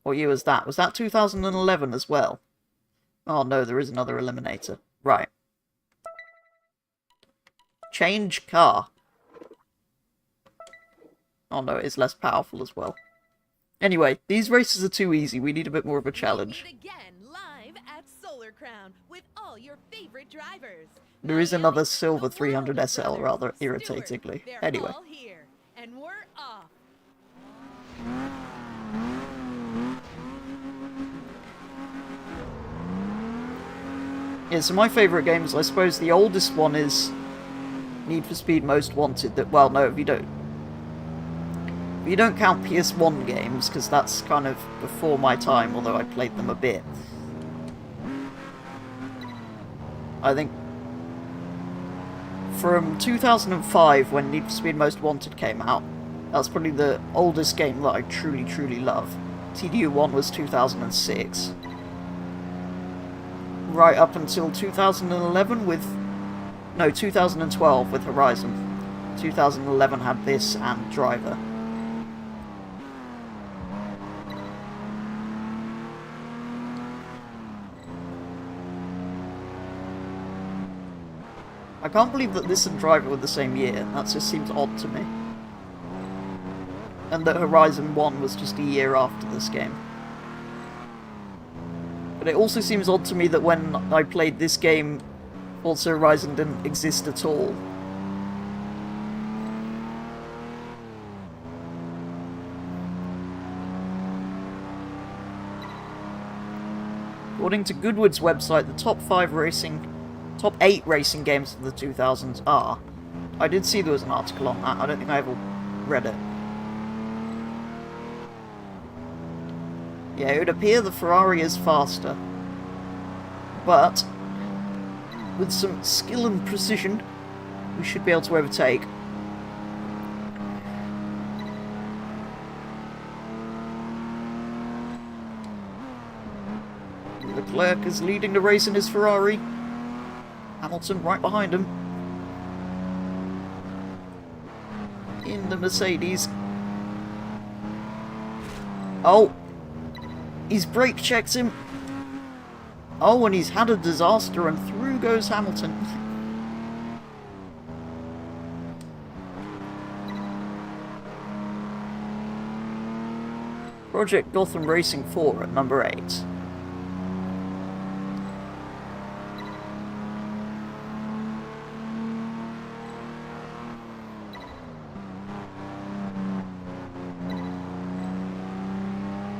What year was that? Was that 2011 as well? Oh no, there is another Eliminator. Right. Change car. Oh no, it is less powerful as well. Anyway, these races are too easy. We need a bit more of a challenge. Meet again live at Solar Crown with all your favorite drivers. There is another silver The 300 World SL, Brothers, rather Stewart. irritatingly. They're Anyway. all here, and we're off. Yeah, so my favourite games, I suppose the oldest one is Need for Speed Most Wanted. That, well, no, if you don't count PS1 games, because that's kind of before my time, although I played them a bit. I think from 2005, when Need for Speed Most Wanted came out, that's probably the oldest game that I truly, truly love. TDU 1 was 2006. Right up until 2011 with... No, 2012 with Horizon. 2011 had this and Driver. I can't believe that this and Driver were the same year. That just seems odd to me. And that Horizon 1 was just a year after this game. But it also seems odd to me that when I played this game, Forza Horizon didn't exist at all. According to Goodwood's website, the top 8 racing games of the 2000s are... I did see there was an article on that, I don't think I ever read it. Yeah, it would appear the Ferrari is faster. But, with some skill and precision, we should be able to overtake. Leclerc is leading the race in his Ferrari. Hamilton right behind him. In the Mercedes. Oh! He's brake checked him. Oh, and he's had a disaster, and through goes Hamilton. Project Gotham Racing 4 at number 8.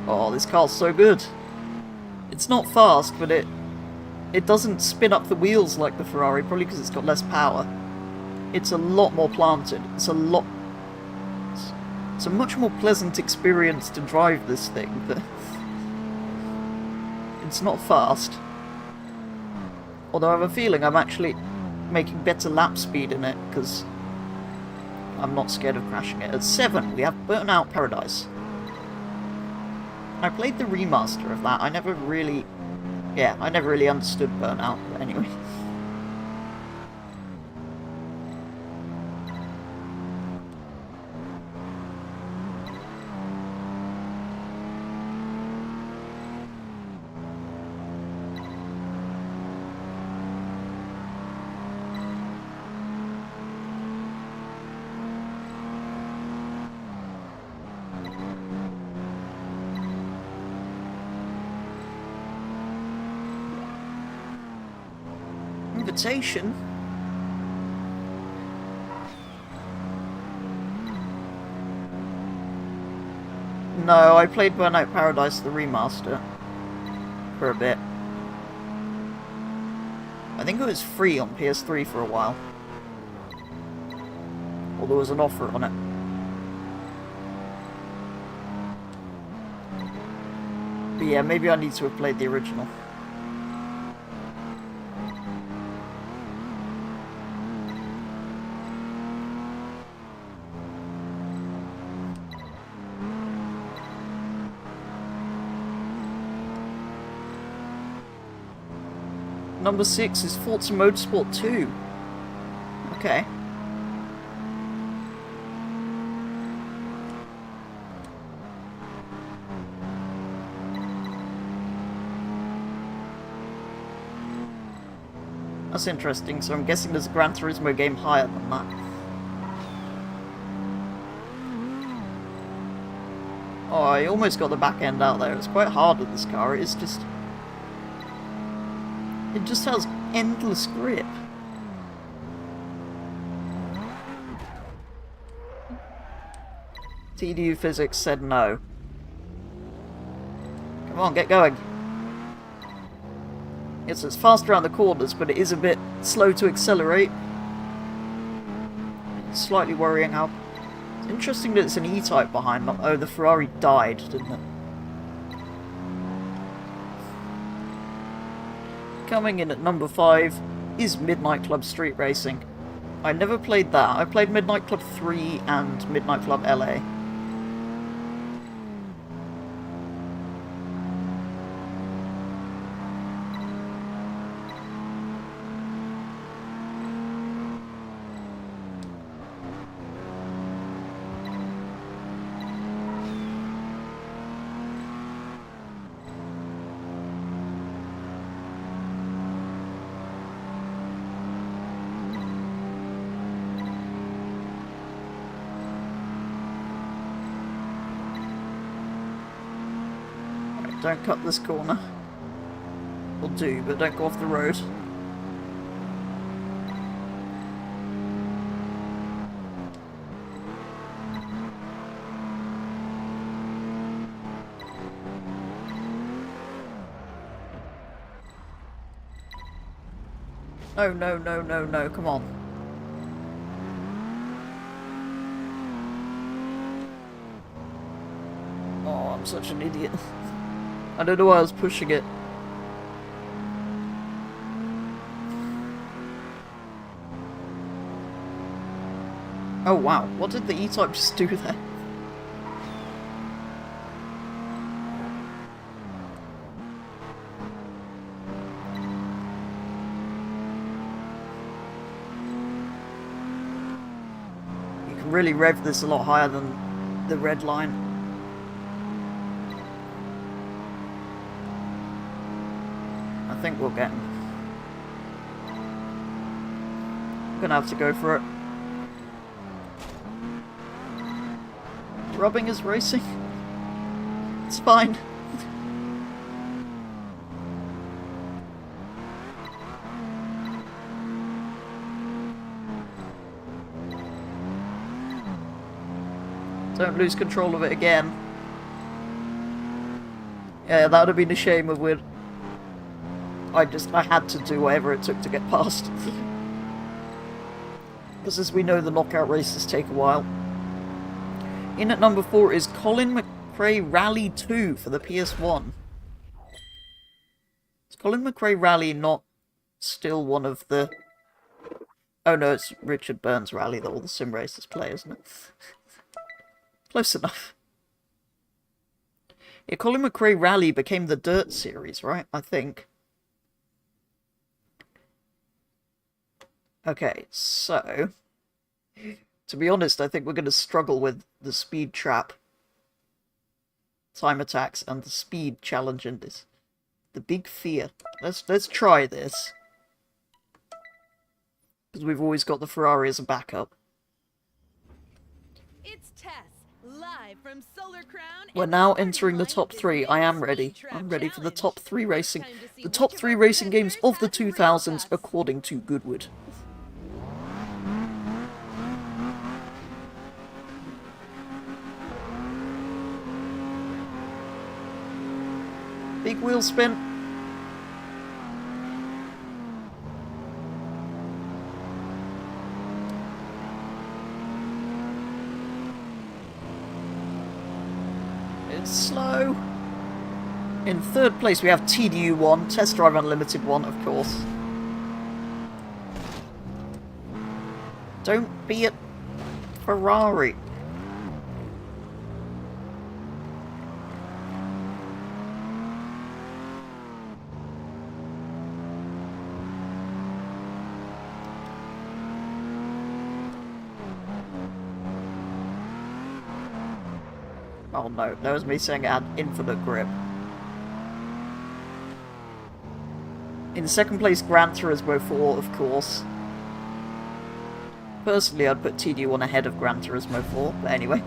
Oh, this car's so good. It's not fast, but it doesn't spin up the wheels like the Ferrari, probably because it's got less power. It's a lot more planted. It's a much more pleasant experience to drive this thing, but it's not fast. Although I have a feeling I'm actually making better lap speed in it, because I'm not scared of crashing it. At 7, we have Burnout Paradise. I played the remaster of that. I never really understood Burnout, but anyway. Invitation? No, I played Burnout Paradise, the remaster, for a bit. I think it was free on PS3 for a while. Or there was an offer on it. But yeah, maybe I need to have played the original. Number 6 is Forza Motorsport 2. Okay. That's interesting, so I'm guessing there's a Gran Turismo game higher than that. Oh, I almost got the back end out there. It's quite hard with this car. It just has endless grip. TDU Physics said no. Come on, get going. Yes, it's fast around the corners, but it is a bit slow to accelerate. It's slightly worrying how... It's interesting that it's an E-Type behind, not... Oh, the Ferrari died, didn't it? Coming in at number 5 is Midnight Club Street Racing. I never played that. I played Midnight Club 3 and Midnight Club LA. Don't cut this corner. Or do, but don't go off the road. No, no, no, no, no, come on. Oh, I'm such an idiot. I don't know why I was pushing it. Oh wow, what did the E-Type just do there? You can really rev this a lot higher than the red line. I think we'll get him. I'm gonna have to go for it. Rubbing is racing. It's fine. Don't lose control of it again. Yeah, that would have been a shame if we'd... I had to do whatever it took to get past. Because as we know, the knockout races take a while. In at number 4 is Colin McRae Rally 2 for the PS1. Is Colin McRae Rally not still one of the... Oh no, it's Richard Burns Rally that all the sim racers play, isn't it? Close enough. Yeah, Colin McRae Rally became the Dirt series, right? I think. Okay, so... To be honest, I think we're going to struggle with the speed trap, time attacks, and the speed challenge in this. The big fear. Let's try this. Because we've always got the Ferrari as a backup. It's Tess, live from Solar Crown. We're now entering the top 3. I am ready. I'm ready for the top 3 racing. The top 3 racing games of the 2000s, according to Goodwood. big wheel spin. It's slow. In third place we have TDU 1, Test Drive Unlimited 1, of course. Don't be a Ferrari. Oh no, that was me saying it had infinite grip. In second place, Gran Turismo 4, of course. Personally, I'd put TD1 ahead of Gran Turismo 4, but anyway.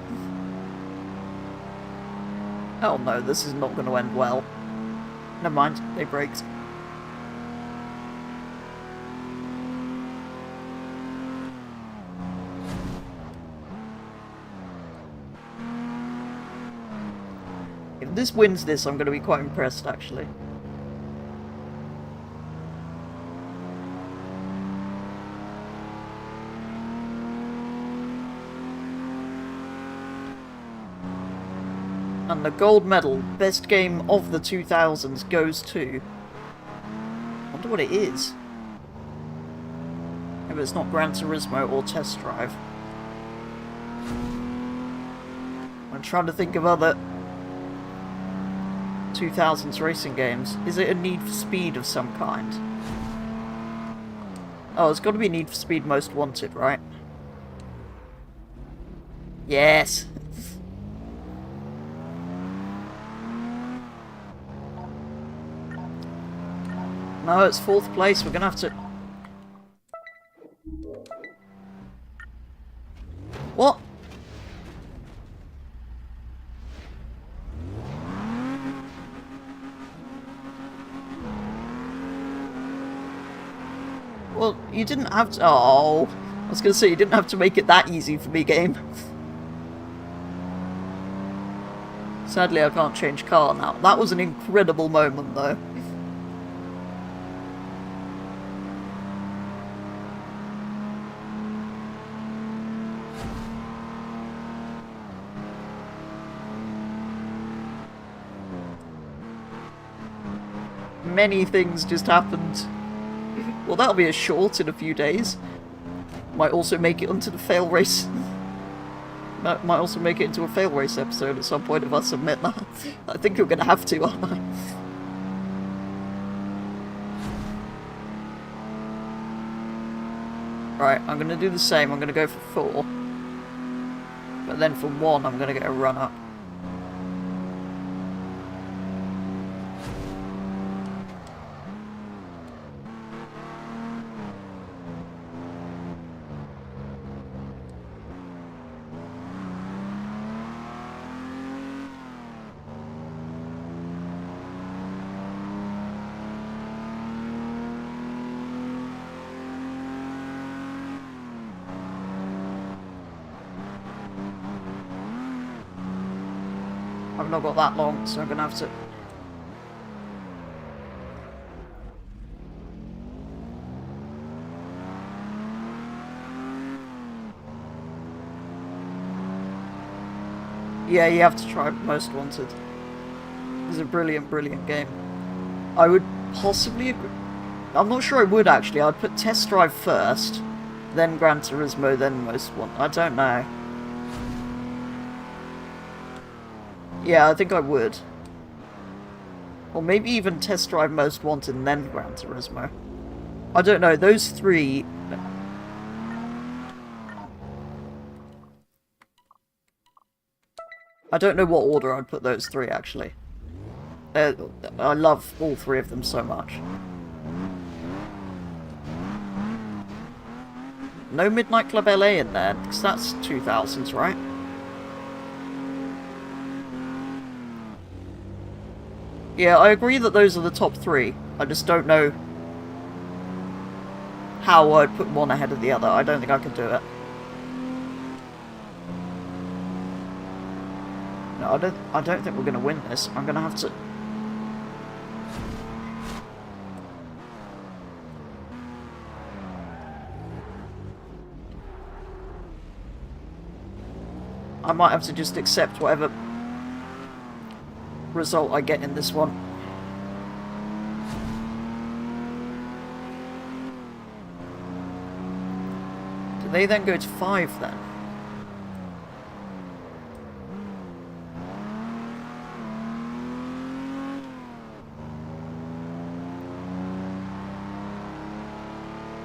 Oh no, this is not going to end well. Never mind, they braked. If this wins this, I'm going to be quite impressed, actually. And the gold medal, best game of the 2000s, goes to... I wonder what it is. Maybe it's not Gran Turismo or Test Drive. I'm trying to think of other 2000s racing games. Is it a Need for Speed of some kind? Oh, it's got to be Need for Speed Most Wanted, right? Yes! No, it's fourth place. We're gonna have to... What? Well, you didn't have to... Oh, I was gonna say, you didn't have to make it that easy for me, game. Sadly, I can't change car now. That was an incredible moment, though. Many things just happened. Well, that'll be a short in a few days. Might also make it onto the fail race. Might also make it into a fail race episode at some point if I submit that. I think you're gonna have to, aren't I? Right, I'm gonna do the same. I'm gonna go for 4. But then for 1, I'm gonna get a run up. I've not got that long, so I'm gonna have to... Yeah, you have to try Most Wanted. It's a brilliant, brilliant game. I would possibly agree... I'm not sure I would, actually. I'd put Test Drive first, then Gran Turismo, then Most Wanted. I don't know. Yeah, I think I would. Or maybe even Test Drive Most Wanted and then Gran Turismo. I don't know, those 3... I don't know what order I'd put those 3, actually. I love all 3 of them so much. No Midnight Club LA in there, because that's 2000s, right? Yeah, I agree that those are the top 3. I just don't know how I'd put one ahead of the other. I don't think I could do it. No, I don't think we're going to win this. I'm going to have to... I might have to just accept whatever result I get in this one. Do they then go to 5 then?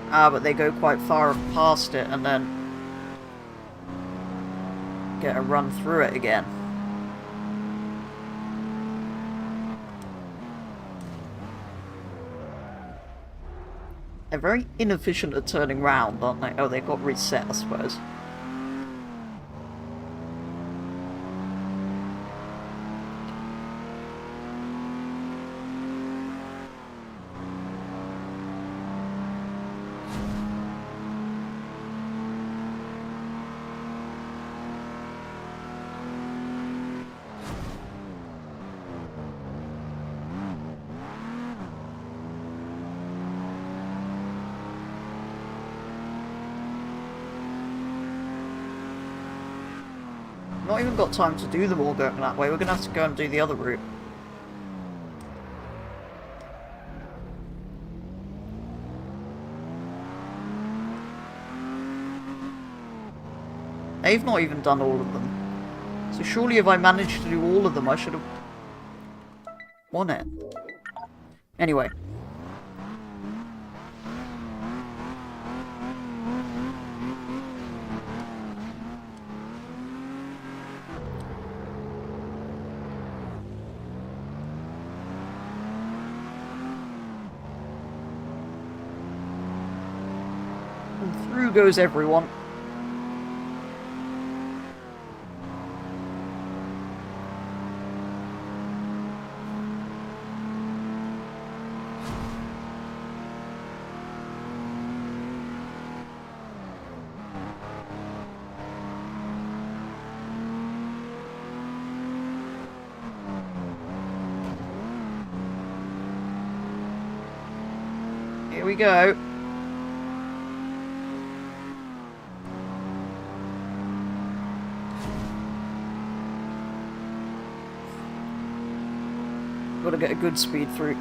Ah, but they go quite far past it and then get a run through it again. They're very inefficient at turning round, aren't they? Oh, they got reset, I suppose. Not even got time to do them all going that way. We're going to have to go and do the other route. They've not even done all of them. So surely if I managed to do all of them, I should have won it. Anyway. And through goes everyone. Here we go. Gotta get a good speed through.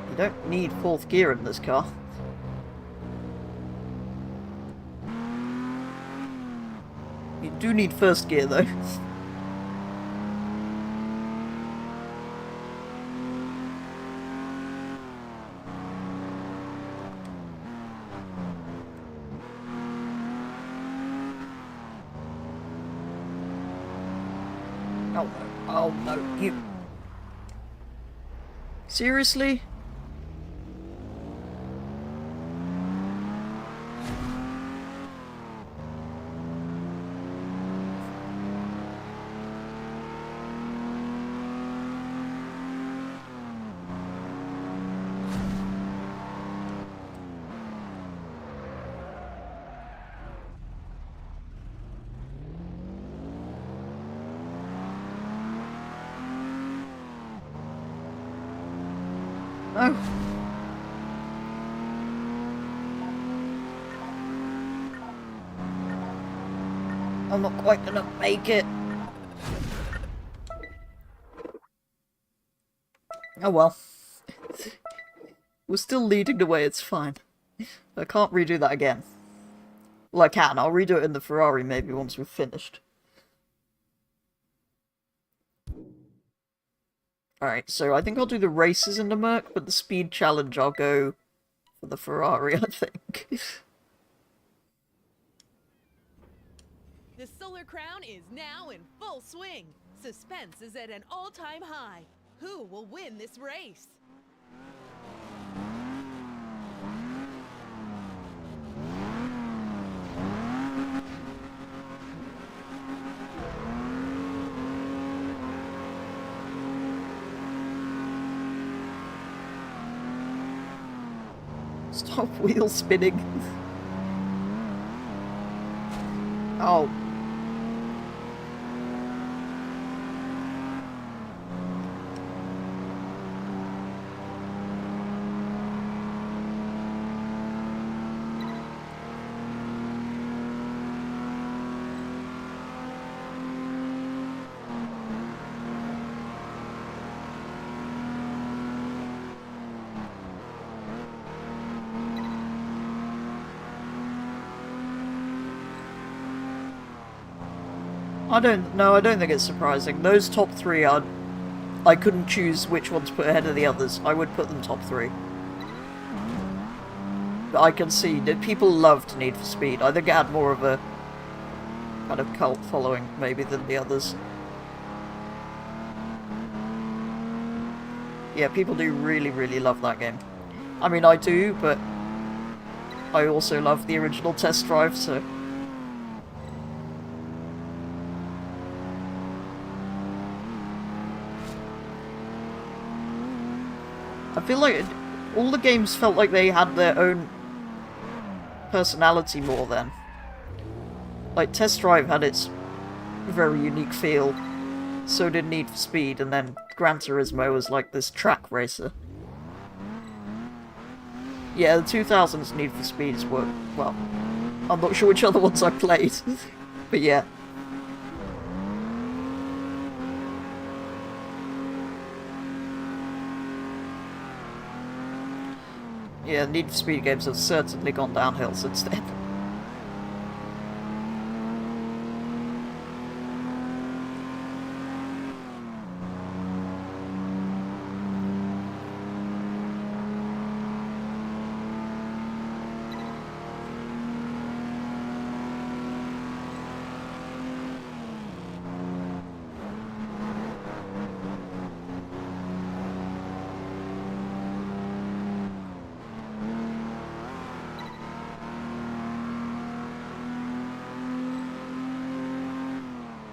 You don't need 4th gear in this car. You do need 1st gear though. Oh no, you... Seriously? No. I'm not quite gonna make it. Oh well. We're still leading the way, it's fine. I can't redo that again. Well, I can. I'll redo it in the Ferrari maybe once we've finished. Alright, so I think I'll do the races in the Merc, but the speed challenge I'll go for the Ferrari, I think. The Solar Crown is now in full swing. Suspense is at an all-time high. Who will win this race? Stop wheel spinning. Oh. I don't think it's surprising. Those top three are... I couldn't choose which one to put ahead of the others. I would put them top three. But I can see that people loved Need for Speed. I think it had more of a kind of cult following, maybe, than the others. Yeah, people do really, really love that game. I mean, I do, but I also love the original Test Drive, so... I feel like all the games felt like they had their own personality more then. Like, Test Drive had its very unique feel, so did Need for Speed, and then Gran Turismo was like this track racer. Yeah, the 2000s Need for Speeds were, well, I'm not sure which other ones I played, but yeah. Yeah, Need for Speed games have certainly gone downhill since then.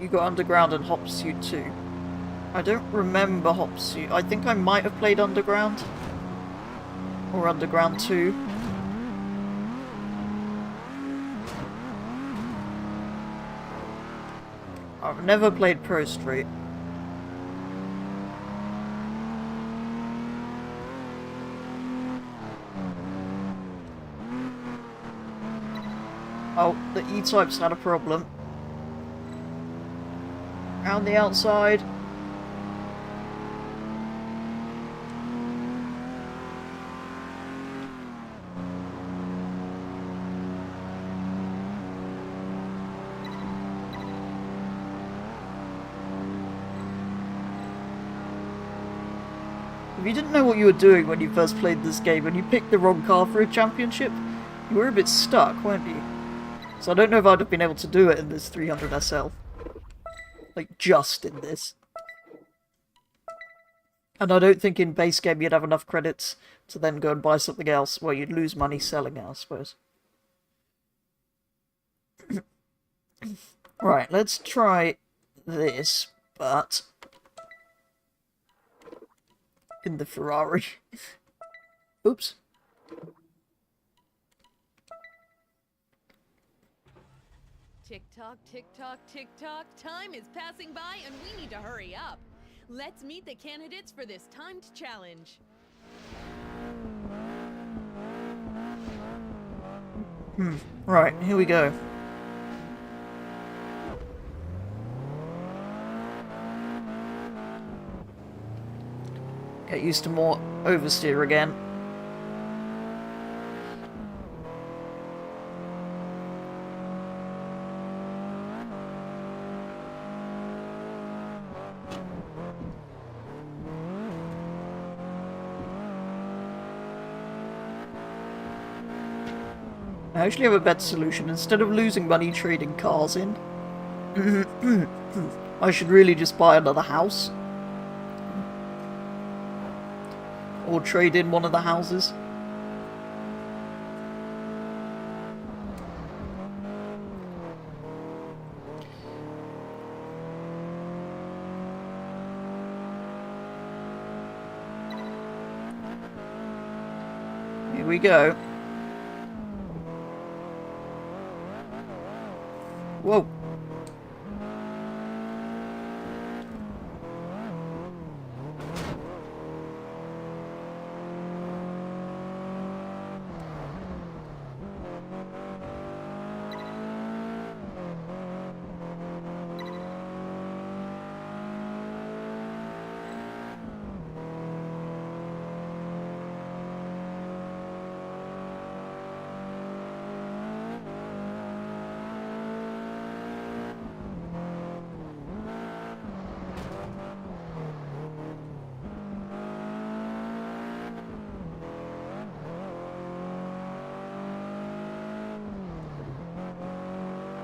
You got Underground and Hop Suit 2. I don't remember Hop Suit. I think I might have played Underground. Or Underground 2. I've never played Pro Street. Oh, the E-Type's had a problem. Around the outside. If you didn't know what you were doing when you first played this game and you picked the wrong car for a championship, you were a bit stuck, weren't you? So I don't know if I'd have been able to do it in this 300 SL. Like, just in this. And I don't think in base game you'd have enough credits to then go and buy something else. Well, you'd lose money selling it, I suppose. Right, let's try this, but... in the Ferrari. Oops. Tick-tock, tick-tock, tick-tock. Time is passing by and we need to hurry up. Let's meet the candidates for this timed challenge. Right, here we go. Get used to more oversteer again. I actually have a better solution. Instead of losing money trading cars in, I should really just buy another house. Or trade in one of the houses. Here we go. Whoa.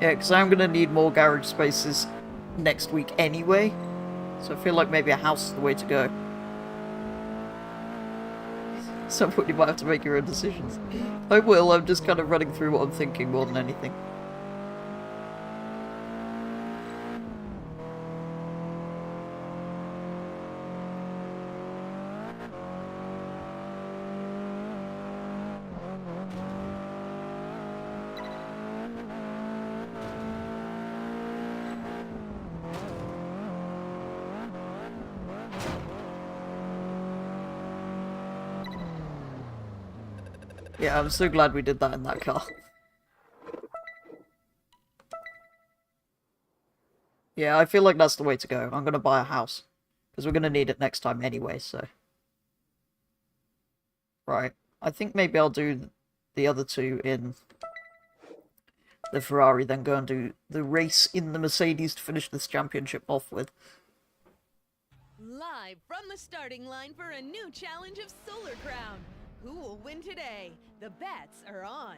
Yeah, because I'm going to need more garage spaces next week anyway. So I feel like maybe a house is the way to go. Somebody might have to make your own decisions. I will, I'm just kind of running through what I'm thinking more than anything. Yeah, I'm so glad we did that in that car. Yeah, I feel like that's the way to go. I'm gonna buy a house. Because we're gonna need it next time anyway, so... Right. I think maybe I'll do the other two in the Ferrari, then go and do the race in the Mercedes to finish this championship off with. Live from the starting line for a new challenge of Solar Crown. Who will win today? The bets are on.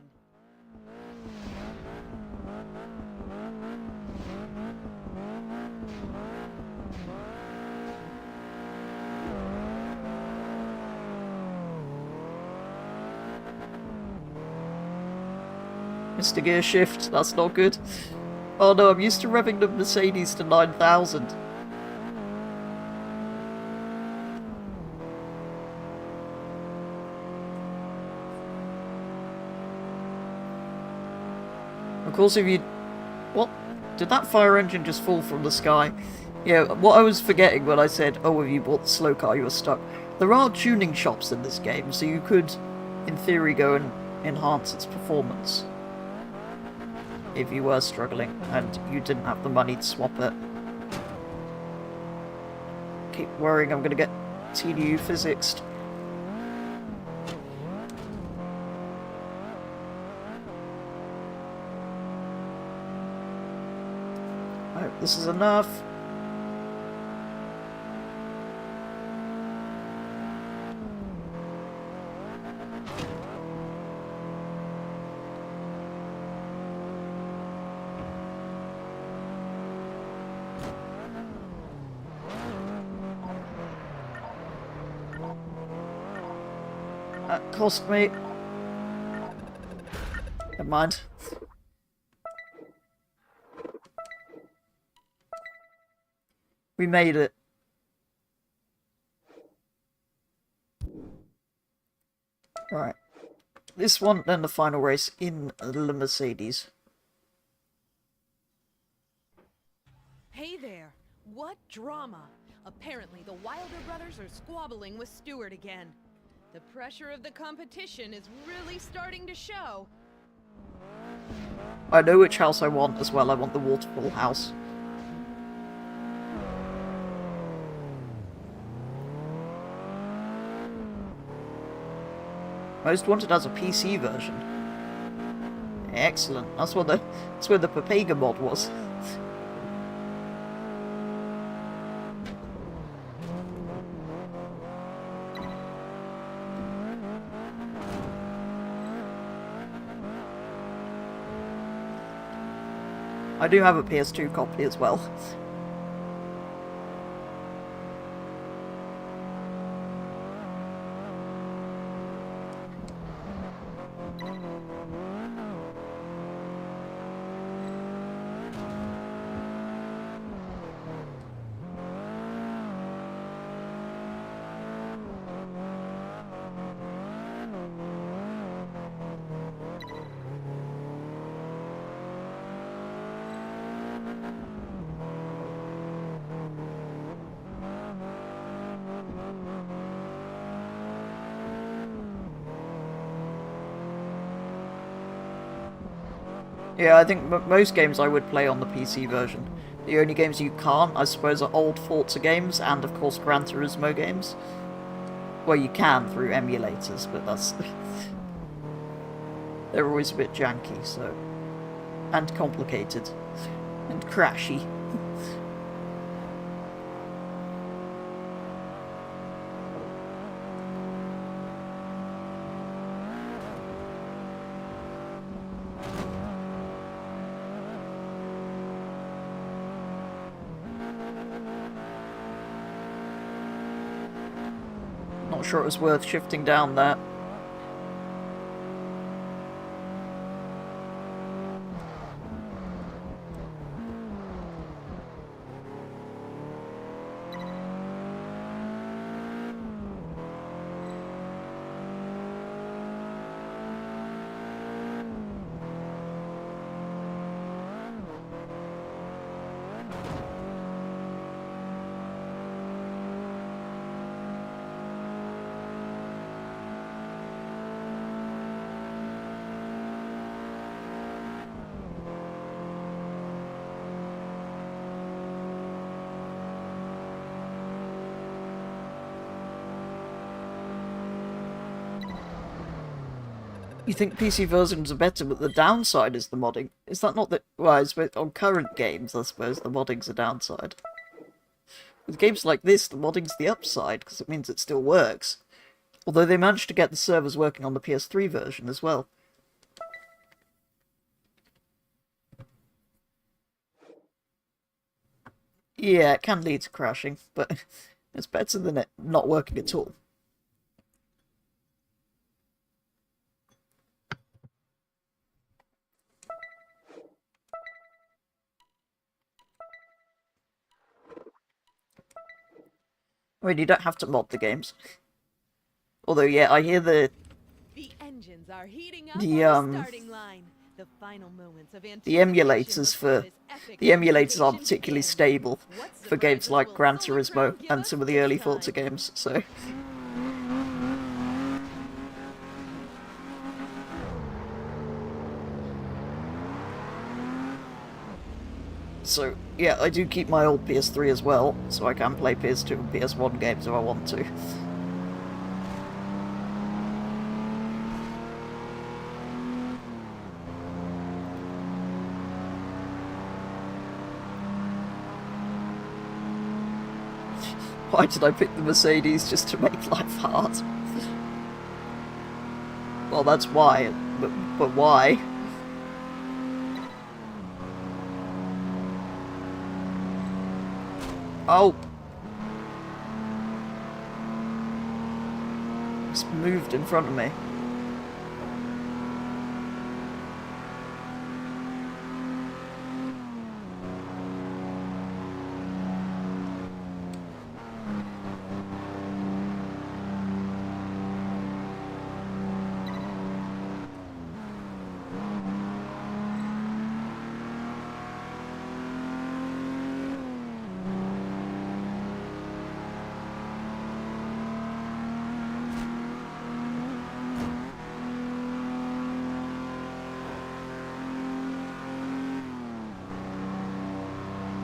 Mr. Gear Shift, that's not good. Oh no, I'm used to revving the Mercedes to 9,000. Of course, if you... What? Did that fire engine just fall from the sky? Yeah, what I was forgetting when I said, oh, if you bought the slow car, you were stuck. There are tuning shops in this game, so you could, in theory, go and enhance its performance. If you were struggling, and you didn't have the money to swap it. Keep worrying I'm gonna get TDU physicsed. I hope this is enough. That cost me... Never mind. We made it. Right. This one, then the final race in the Mercedes. Hey there. What drama? Apparently the Wilder brothers are squabbling with Stewart again. The pressure of the competition is really starting to show. I know which house I want as well. I want the waterfall house. Most Wanted has a PC version. Excellent. That's where the Papega mod was. I do have a PS2 copy as well. Yeah, I think most games I would play on the PC version. The only games you can't, I suppose, are old Forza games and, of course, Gran Turismo games. Well, you can through emulators, but that's... they're always a bit janky, so... and complicated. And crashy. Not sure it was worth shifting down there. You think PC versions are better, but the downside is the modding. Is that not the... Well, I suppose on current games, I suppose the modding's a downside. With games like this, the modding's the upside, because it means it still works. Although they managed to get the servers working on the PS3 version as well. Yeah, it can lead to crashing, but it's better than it not working at all. I mean, you don't have to mod the games. Although, yeah, I hear The engines are heating up The, on the starting line. The final moments of the anticipation emulators before for... this epic The emulators aren't confrontation particularly begins. stable What for games surprises like will Gran Solar Turismo Crown give and us some of the this early time? Forza games, so... So, yeah, I do keep my old PS3 as well, so I can play PS2 and PS1 games if I want to. Why did I pick the Mercedes? Just to make life hard? Well, that's why, but why? Oh! It's moved in front of me.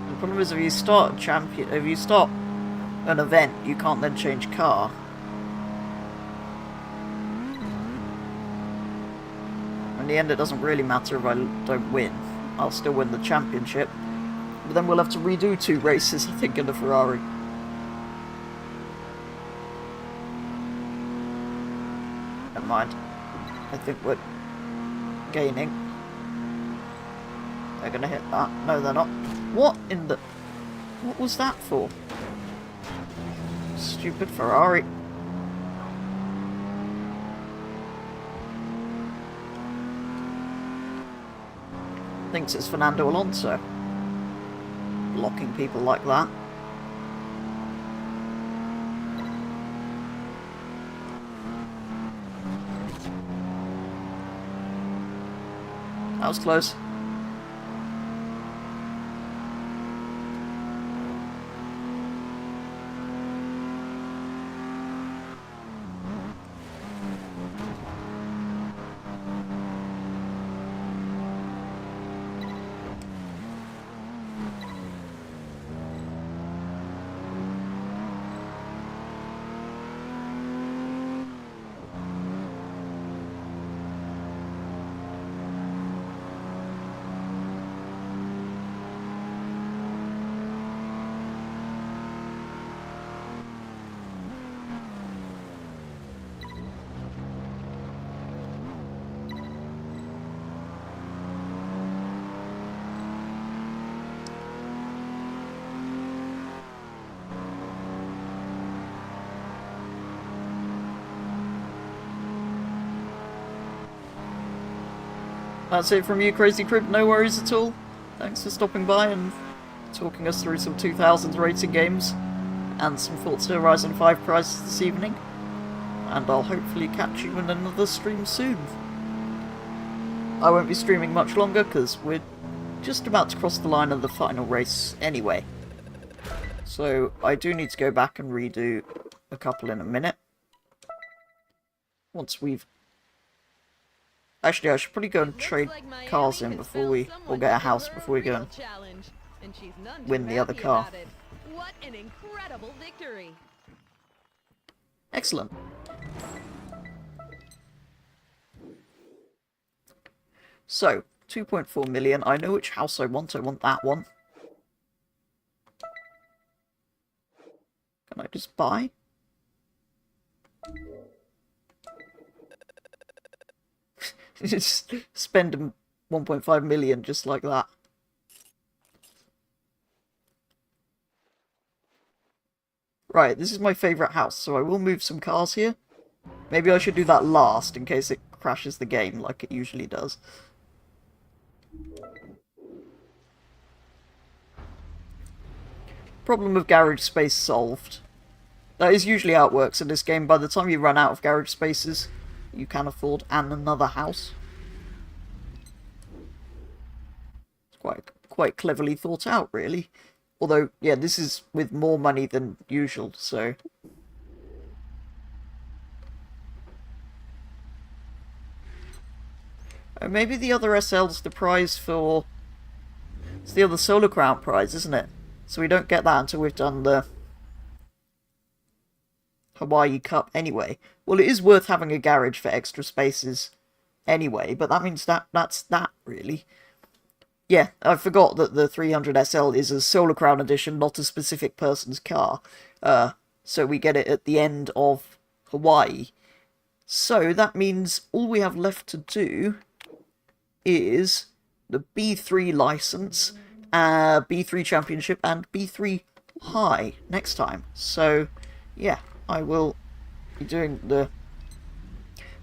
The problem is if you start an event, you can't then change car. In the end, it doesn't really matter if I don't win. I'll still win the championship. But then we'll have to redo 2 races, I think, in the Ferrari. Never mind. I think we're gaining. They're gonna hit that. No, they're not. What in the... What was that for? Stupid Ferrari. Thinks it's Fernando Alonso. Blocking people like that. That was close. that's it from you, Crazy Crib. No worries at all. Thanks for stopping by and talking us through some 2000s racing games and some Forza Horizon 5 prizes this evening. And I'll hopefully catch you in another stream soon. I won't be streaming much longer because we're just about to cross the line of the final race anyway. So I do need to go back and redo a couple in a minute. Once we've... Actually, I should probably go and trade cars in before we... or get a house before we go and win the other car. What an incredible victory! Excellent. So, 2.4 million. I know which house I want. I want that one. Can I just buy? Just spend 1.5 million just like that. Right, this is my favourite house, so I will move some cars here. Maybe I should do that last, in case it crashes the game like it usually does. Problem of garage space solved. That is usually how it works in this game. By the time you run out of garage spaces, you can afford another house. It's quite cleverly thought out, really. Although, yeah, this is with more money than usual, so... maybe the other SL's the prize for... It's the other Solar Crown prize, isn't it? So we don't get that until we've done the Hawaii Cup anyway. Well, it is worth having a garage for extra spaces anyway, but that means that's that, really. Yeah, I forgot that the 300SL is a Solar Crown edition, not a specific person's car. So we get it at the end of Hawaii. So that means all we have left to do is the B3 license, B3 Championship, and B3 High next time. So, yeah, I will be doing the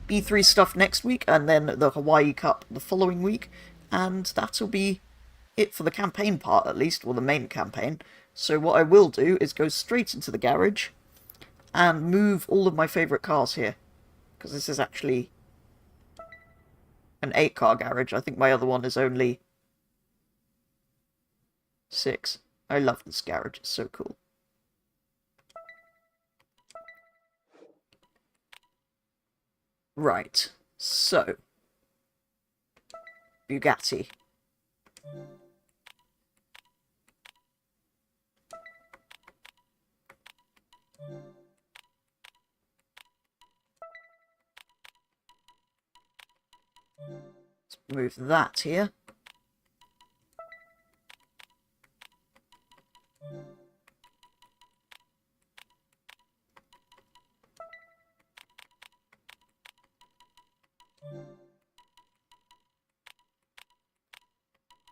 B3 stuff next week, and then the Hawaii Cup the following week, and that'll be it for the campaign part, at least, or the main campaign. So what I will do is go straight into the garage and move all of my favourite cars here, because this is actually an 8-car garage. I think my other one is only 6. I love this garage, it's so cool. Right, so Bugatti. Let's move that here.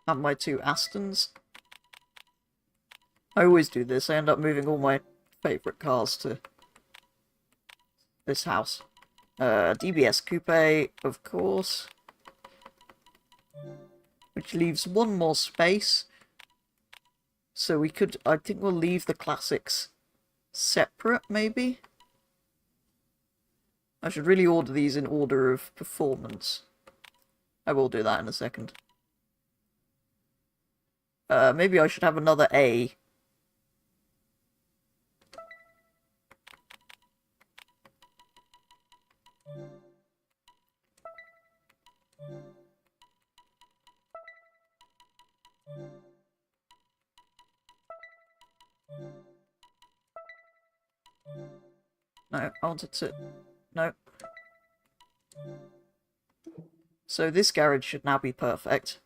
And my 2 Astons. I always do this. I end up moving all my favourite cars to this house. DBS Coupe, of course. Which leaves one more space. So we could... I think we'll leave the classics separate, maybe? I should really order these in order of performance. I will do that in a second. Maybe I should have another A. No, I wanted to... No. So this garage should now be perfect.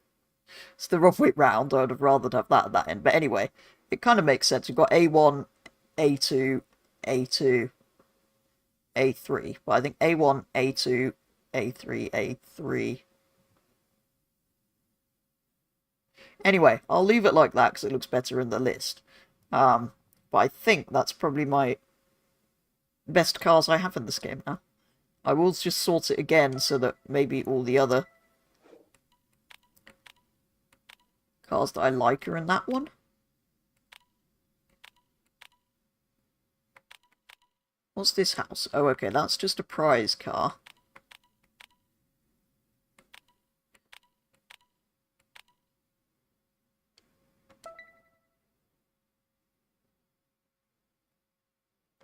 It's the wrong way round. I would have rather have that at that end. But anyway, it kind of makes sense. We've got A1, A2, A2, A3. But I think A1, A2, A3, A3. Anyway, I'll leave it like that because it looks better in the list. But I think that's probably my best cars I have in this game now. I will just sort it again so that maybe all the other cars that I like are in that one. What's this house? Oh, okay, that's just a prize car.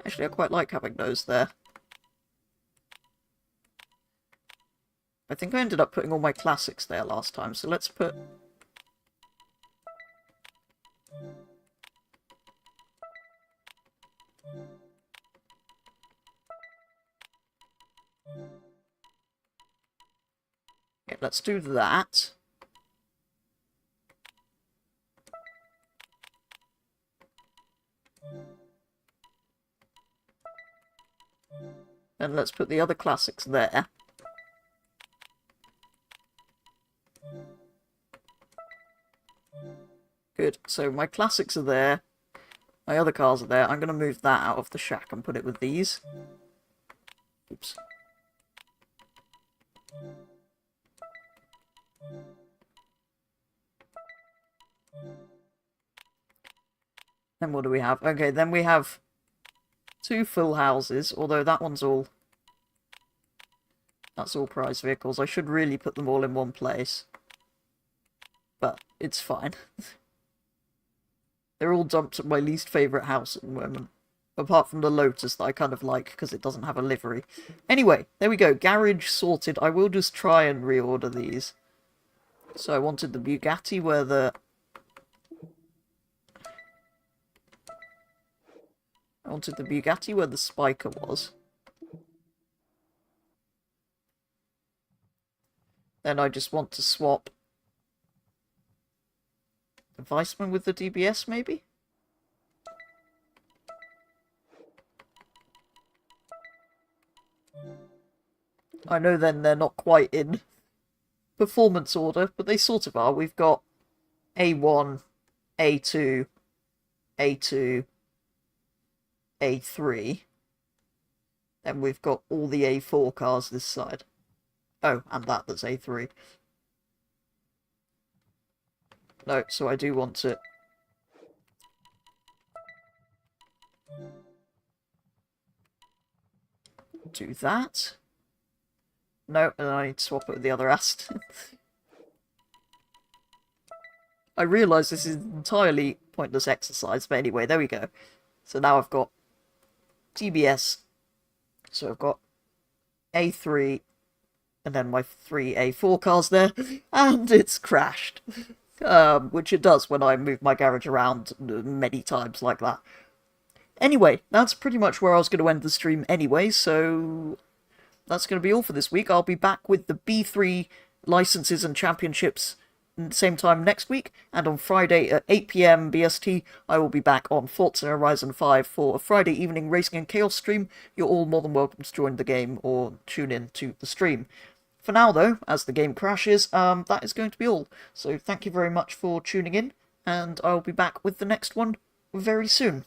Actually, I quite like having those there. I think I ended up putting all my classics there last time, so let's put... Okay, let's do that. And let's put the other classics there. Good, so my classics are there. My other cars are there. I'm going to move that out of the shack and put it with these. Oops. Then what do we have? Okay, then we have 2 full houses, although that one's all... That's all prize vehicles. I should really put them all in one place. But it's fine. They're all dumped at my least favourite house at the moment. Apart from the Lotus that I kind of like because it doesn't have a livery. Anyway, there we go. Garage sorted. I will just try and reorder these. So I wanted the Bugatti where the... I wanted the Bugatti where the Spiker was. Then I just want to swap the Weissman with the DBS, maybe? I know then they're not quite in performance order, but they sort of are. We've got A1, A2, A2, A3. Then we've got all the A4 cars this side. Oh, and that's A3. No, so I do want to... do that. No, and I need to swap it with the other Aston. I realise this is an entirely pointless exercise, but anyway, there we go. So now I've got TBS. So I've got A3, and then my 3 A4 cars there, and it's crashed. Which it does when I move my garage around many times like that. Anyway, that's pretty much where I was going to end the stream anyway, so that's going to be all for this week. I'll be back with the B3 licenses and championships at the same time next week, and on Friday at 8 PM BST, I will be back on Forza Horizon 5 for a Friday evening Racing and Chaos stream. You're all more than welcome to join the game or tune in to the stream. For now, though, as the game crashes, that is going to be all. So thank you very much for tuning in, and I'll be back with the next one very soon.